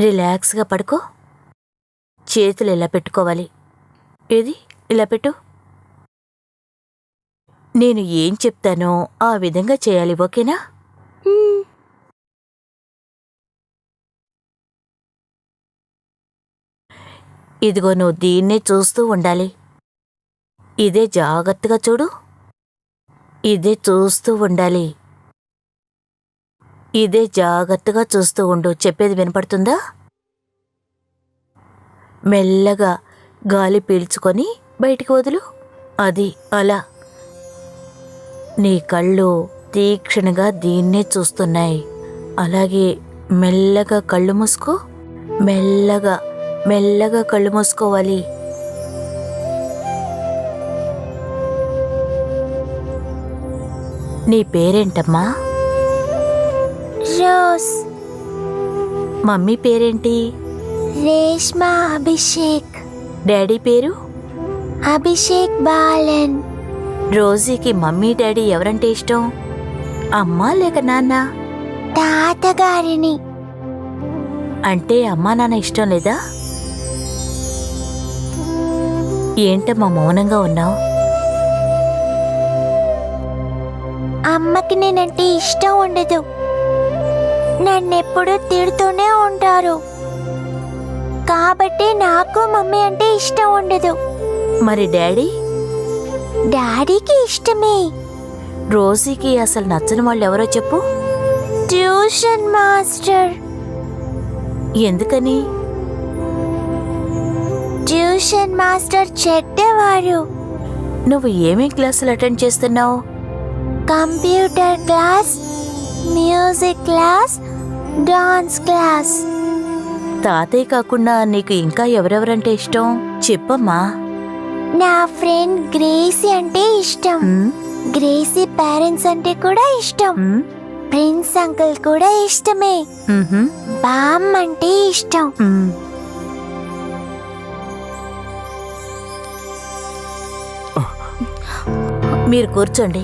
రిలాక్స్గా పడుకో. చేతులు ఇలా పెట్టుకోవాలి. ఏది ఇలా పెట్టు. నేను ఏం చెప్తానో ఆ విధంగా చేయాలి, ఓకేనా? ఇదిగో, నువ్వు దీన్నే చూస్తూ ఉండాలి. ఇదే జాగ్రత్తగా చూడు. ఇదే చూస్తూ ఉండాలి. ఇదే జాగ్రత్తగా చూస్తూ ఉండు. చెప్పేది వినపడుతుందా? మెల్లగా గాలి పీల్చుకొని బయటికి వదులు. అది అలా. నీ కళ్ళు తీక్షణగా దీన్నే చూస్తున్నాయి. అలాగే మెల్లగా కళ్ళు మూసుకో. మెల్లగా మెల్లగా కళ్ళు మూసుకోవాలి. నీ పేరేంటమ్మా? రోజ్. మమ్మీ పేరేంటి? రేష్మా అభిషేక్. డాడీ పేరు? అభిషేక్ బాలన్. రోజీకి మమ్మీ డాడీ ఎవరంటే ఇష్టం? అమ్మా లేక నాన్న? తాతగారిని. అంటే అమ్మా నాన్న ఇష్టం లేదా? ఏంటమ్మా మౌనంగా ఉన్నావు? అమ్మకి నేనంటే ఇష్టం ఉండదు. నన్నెప్పుడు తిడుతూనే ఉంటారు. కాబట్టి నాకు మమ్మీ అంటే ఇష్టం ఉండదు. మరి డాడీ? డాడీకి ఇష్టమే. రోజీకి అసలు నచ్చని వాళ్ళు ఎవరో చెప్పు. Tuition master. ఎందుకని? ట్యూషన్ మాస్టర్ చెడ్డవారు. నువ్వు ఏమేం క్లాసులు అటెండ్ చేస్తున్నావు? Computer class, music class, dance class. తాతయ్య కాకుండా నీకు ఇంకా ఎవరెవరంటే ఇష్టం చెప్పమ్మా. నా ఫ్రెండ్ గ్రేసీ అంటే ఇష్టం. ఉమ్, గ్రేసీ పేరెంట్స్ అంటే కూడా ఇష్టం. ఉమ్, ప్రిన్స్ అంకుల్ కూడా ఇష్టమే. ఉహుం, బామ్ అంటే ఇష్టం. ఉమ్. మీరు కూర్చోండి.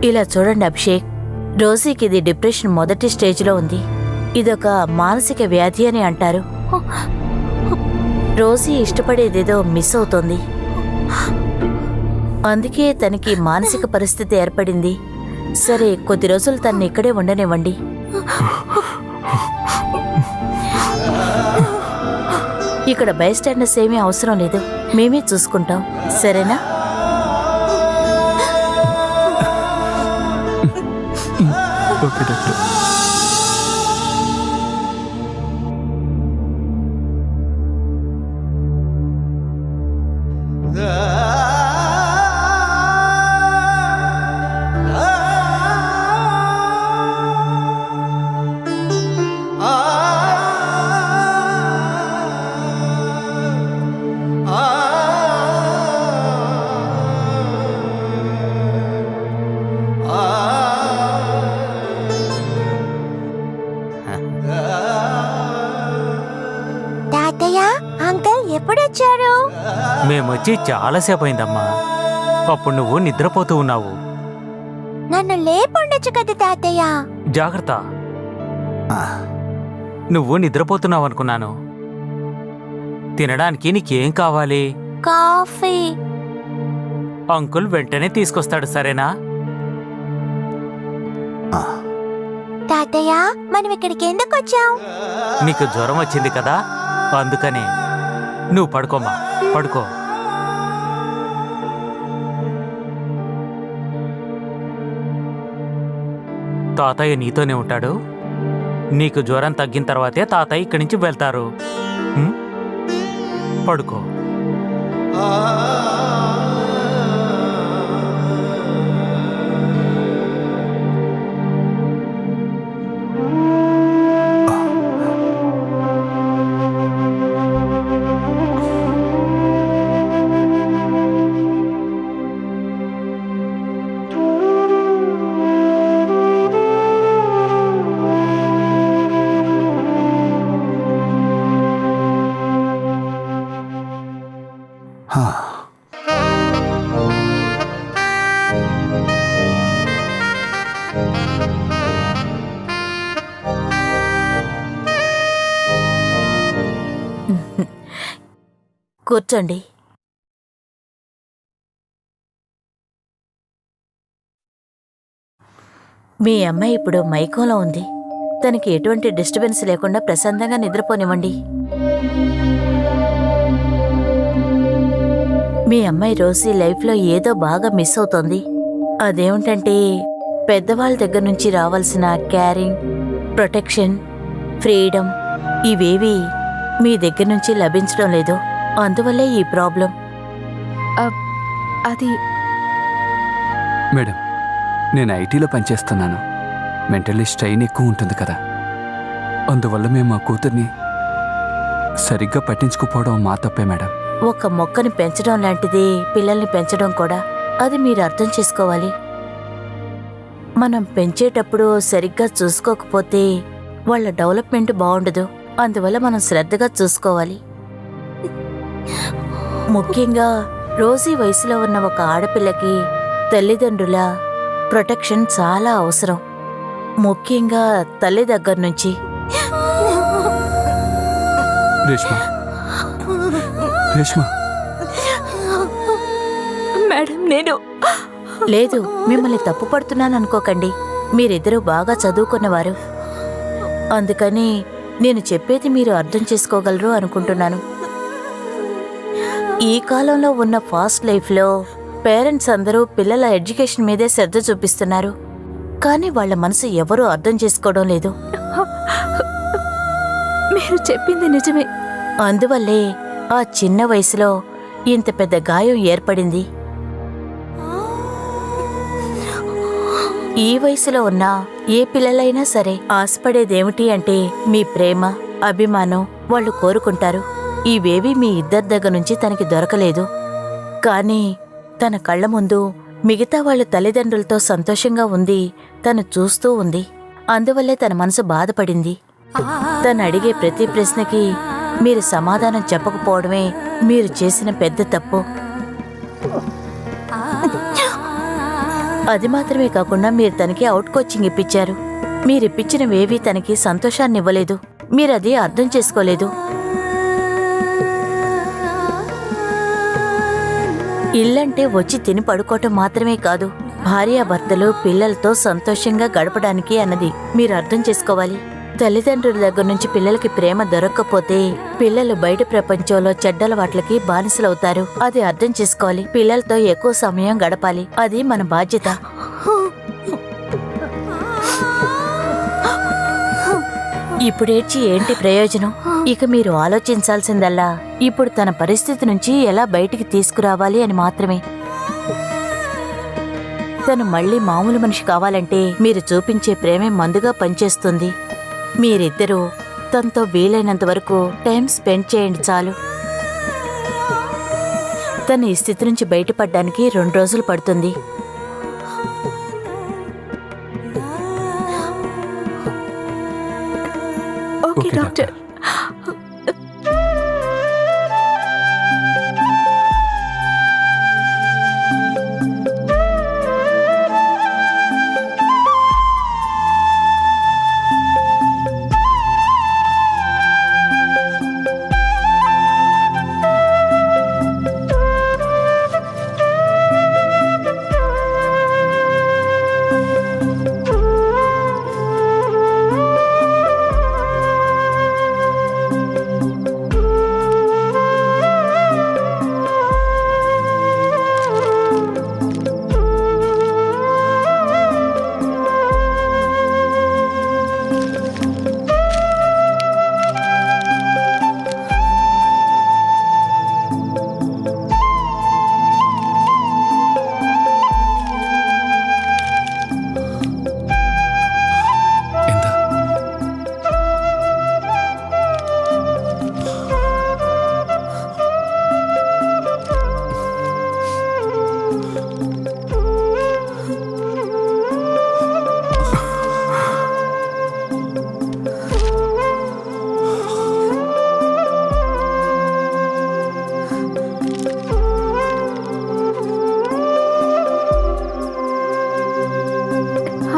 ఇలా చూడండి అభిషేక్, రోజీకి ఇది డిప్రెషన్ మొదటి స్టేజ్లో ఉంది. ఇదొక మానసిక వ్యాధి అని అంటారు. రోజీ ఇష్టపడేదేదో మిస్ అవుతోంది. అందుకే తనకి మానసిక పరిస్థితి ఏర్పడింది. సరే, కొద్ది రోజులు తనని ఇక్కడే ఉండనివ్వండి. ఇక్కడ బైస్టాండర్స్ ఏమీ అవసరం లేదు, మేమే చూసుకుంటాం. సరేనా? Okay doctor. తాతయ్య, అంకుల్ ఎప్పుడొచ్చారు? మేమొచ్చి చాలాసేపు అయిందమ్మా. అప్పుడు నువ్వు నిద్రపోతూ ఉన్నావు. నన్ను లేపుండొచ్చు కదా తాతయ్య. జాగ్రత్త, నువ్వు నిద్రపోతున్నావు అనుకున్నాను. తినడానికి నీకేం కావాలి? కాఫీ. అంకుల్ వెంటనే తీసుకొస్తాడు, సరేనా? తాతయ్య, మనం ఇక్కడికి ఎందుకు వచ్చాం? నీకు జ్వరం వచ్చింది కదా, అందుకనే. నువ్వు పడుకోమ్మా, పడుకో. తాతయ్య నీతోనే ఉంటాడు. నీకు జ్వరం తగ్గిన తర్వాతే తాతయ్య ఇక్కడి నుంచి వెళ్తారు. ఉమ్? పడుకో. కూర్చోండి. మీ అమ్మాయి ఇప్పుడు మైకంలో ఉంది. తనకి ఎటువంటి డిస్టర్బెన్స్ లేకుండా ప్రశాంతంగా నిద్రపోనివ్వండి. మీ అమ్మాయి రోజీ లైఫ్లో ఏదో బాగా మిస్ అవుతోంది. అదేమిటంటే పెద్దవాళ్ళ దగ్గర నుంచి రావాల్సిన కేరింగ్, ప్రొటెక్షన్, ఫ్రీడమ్ ఇవేవి మీ దగ్గర నుంచి లభించడం లేదు. అందువల్లే ఈ ప్రాబ్లం. అది మేడం, నేను ఐటీలో పనిచేస్తున్నాను. మెంటల్లీ స్ట్రెయిన్ ఎక్కువ ఉంటుంది కదా, అందువల్ల మేము మా కూతుర్ని సరిగ్గా పట్టించుకోపోవడం మా తప్పే మేడం. ఒక మొక్కని పెంచడం లాంటిది పిల్లల్ని పెంచడం కూడా. అది మీరు అర్థం చేసుకోవాలి. మనం పెంచేటప్పుడు సరిగ్గా చూసుకోకపోతే వాళ్ళ డెవలప్మెంట్ బాగుండదు. అందువల్ల మనం శ్రద్ధగా చూసుకోవాలి. ముఖ్యంగా రోజీ వయసులో ఉన్న ఒక ఆడపిల్లకి తల్లిదండ్రుల ప్రొటెక్షన్ చాలా అవసరం. ముఖ్యంగా తల్లి దగ్గర నుంచి. రేష్మా, రేష్మా. మేడం, నేను లేదు, మిమ్మల్ని తప్పు పడుతున్నాను అనుకోకండి. మీరిద్దరూ బాగా చదువుకున్నవారు. అందుకని నేను చెప్పేది మీరు అర్థం చేసుకోగలరు అనుకుంటున్నాను. ఈ కాలంలో ఉన్న ఫాస్ట్ లైఫ్లో పేరెంట్స్ అందరూ పిల్లల ఎడ్యుకేషన్ మీదే శ్రద్ధ చూపిస్తున్నారు. కానీ వాళ్ళ మనసు ఎవరూ అర్థం చేసుకోవడం లేదు. మీరు చెప్పింది నిజమే. అందువల్లే ఆ చిన్న వయసులో ఇంత పెద్ద గాయం ఏర్పడింది. ఈ వయసులో ఉన్న ఏ పిల్లలైనా సరే ఆశపడేదేమిటి అంటే మీ ప్రేమ, అభిమానం వాళ్ళు కోరుకుంటారు. ఇవేవి మీ ఇద్దరి దగ్గర నుంచి తనకి దొరకలేదు. కానీ తన కళ్ళ ముందు మిగతా వాళ్ళ తల్లిదండ్రులతో సంతోషంగా ఉంది తను చూస్తూ ఉంది. అందువల్లే తన మనసు బాధపడింది. తను అడిగే ప్రతి ప్రశ్నకి మీరు సమాధానం చెప్పకపోవడమే మీరు చేసిన పెద్ద తప్పు. అది మాత్రమే కాకుండా మీరు తనకి అవుట్ కోచింగ్ ఇప్పించారు. మీరిప్పించినవేవీ తనకి సంతోషాన్ని ఇవ్వలేదు. మీరది అర్థం చేసుకోలేదు. ఇల్లంటే వచ్చి తిని పడుకోవటం మాత్రమే కాదు, భార్యాభర్తలు పిల్లలతో సంతోషంగా గడపడానికి అన్నది మీరు అర్థం చేసుకోవాలి. తల్లిదండ్రుల దగ్గర నుంచి పిల్లలకి ప్రేమ దొరక్కపోతే పిల్లలు బయట ప్రపంచంలో చెడ్డలవాట్లకి బానిసలవుతారు. అది అర్థం చేసుకోవాలి. పిల్లలతో ఎక్కువ సమయం గడపాలి. అది మన బాధ్యత. ఇప్పుడేడ్చి ఏంటి ప్రయోజనం? ఇక మీరు ఆలోచించాల్సిందల్లా ఇప్పుడు తన పరిస్థితి నుంచి ఎలా బయటికి తీసుకురావాలి అని మాత్రమే. తను మళ్ళీ మామూలు మనిషి కావాలంటే మీరు చూపించే ప్రేమే మందుగా పనిచేస్తుంది. మీరిద్దరూ తనతో వీలైనంత వరకు టైం స్పెండ్ చేయండి చాలు. తను ఈ స్థితి నుంచి బయటపడడానికి 2 రోజులు పడుతుంది. Okay doctor.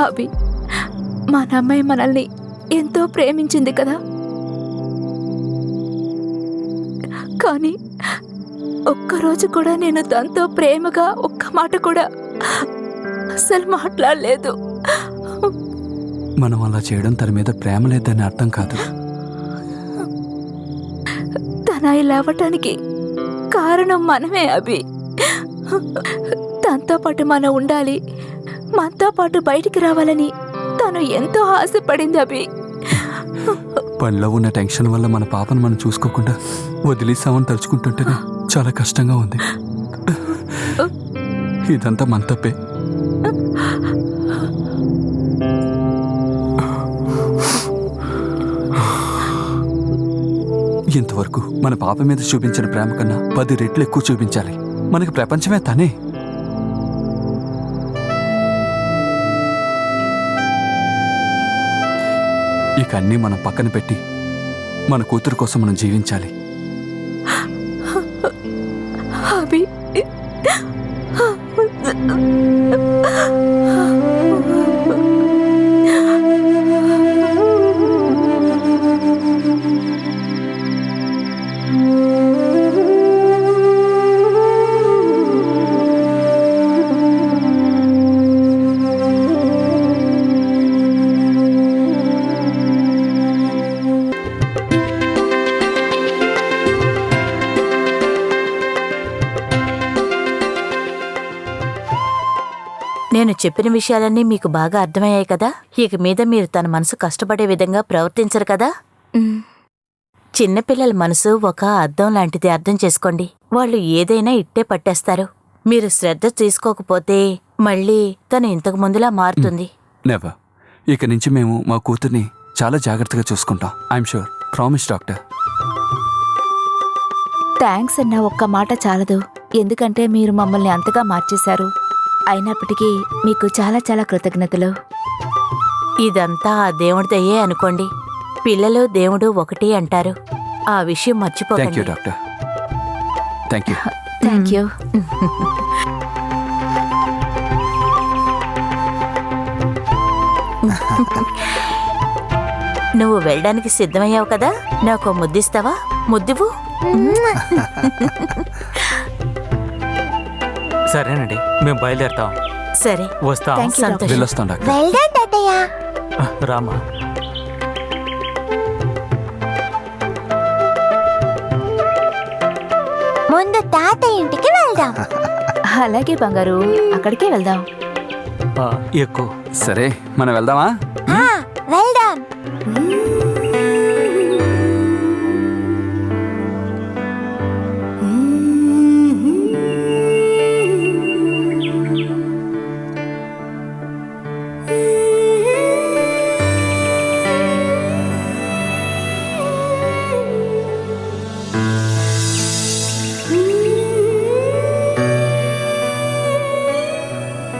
అభి, మా అమ్మాయి మనల్ని ఎంతో ప్రేమించింది కదా. కానీ ఒక్కరోజు కూడా నేను తనతో ప్రేమగా ఒక్క మాట కూడా అసలు మాట్లాడలేదు. మనం అలా చేయడం తన మీద ప్రేమ లేదని అర్థం కాదు. తన ఇలా అవ్వటానికి కారణం మనమే అభి. తనతో పాటు మనం ఉండాలి, మనతో పాటు బయటికి రావాలని తను ఎంతో ఆశపడింది అభి. పనిలో ఉన్న టెన్షన్ వల్ల మన పాపను మనం చూసుకోకుండా వదిలేసామని తలుచుకుంటుంటేనే చాలా కష్టంగా ఉంది. ఇదంతా మన తప్పే. ఇంతవరకు మన పాప మీద చూపించిన ప్రేమ కన్నా 10 రెట్లు ఎక్కువ చూపించాలి. మనకి ప్రపంచమే తనే. ఇక అన్నీ మనం పక్కన పెట్టి మన కూతురు కోసం మనం జీవించాలి. అభి, నేను చెప్పిన విషయాలన్నీ మీకు బాగా అర్థమయ్యాయి కదా? ఇక మీద మీరు తన మనసు కష్టపడే విధంగా ప్రవర్తించరు కదా? చిన్నపిల్లల మనసు ఒక అద్దం లాంటిది, అర్థం చేసుకోండి. వాళ్ళు ఏదైనా ఇట్టే పట్టేస్తారు. మీరు శ్రద్ధ తీసుకోకపోతే మళ్ళీ తను ఇంతకు ముందులా మారుతుంది. నెవర్. ఇక నుంచి మేము మా కూతుర్ని చాలా జాగ్రత్తగా చూసుకుంటాం. I'm sure. Promise doctor. Thanks అన్న ఒక్క మాట చాలదు, ఎందుకంటే మీరు మమ్మల్ని అంతగా మార్చేశారు. అయినప్పటికీ మీకు చాలా చాలా కృతజ్ఞతలు. ఇదంతా ఆ దేవుడిదయ్యే అనుకోండి. పిల్లలు దేవుడు ఒకటి అంటారు. ఆ విషయం థ్యాంక్ యూ మర్చిపోకండి. Doctor. Thank you. Thank you. నువ్వు వెళ్ళడానికి సిద్ధమయ్యావు కదా? నాకు ముద్దిస్తావా? ముద్దివు. సరేనండి, మేము బయలుదేరుతాం. సరే, వస్తాం. Thank you, సంతోషం. వెళ్ళొస్తాం డాక్టర్. వెళ్దాం తాతయ్య. రామా. ముందు తాతయ్య ఇంటికి వెళ్దాం. అలాగే బంగారు, అక్కడికే వెళ్దాం. ఎక్కువ. సరే, మనం వెళ్దామా? వెళ్దాం.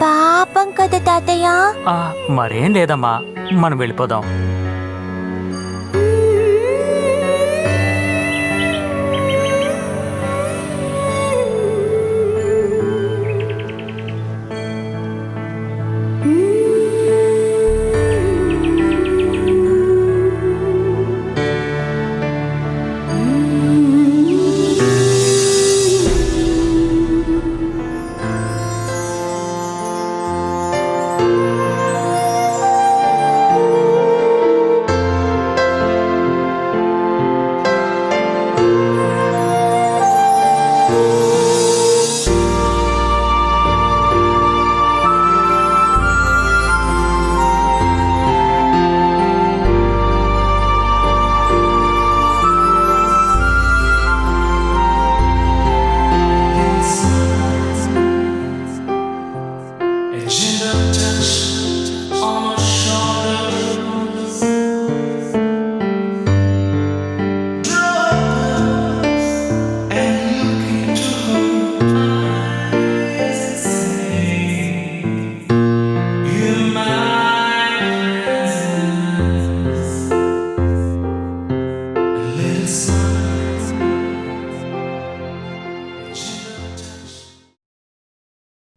పాపం కదా తాతయ్య. మరేం లేదమ్మా, మనం వెళ్ళిపోదాం.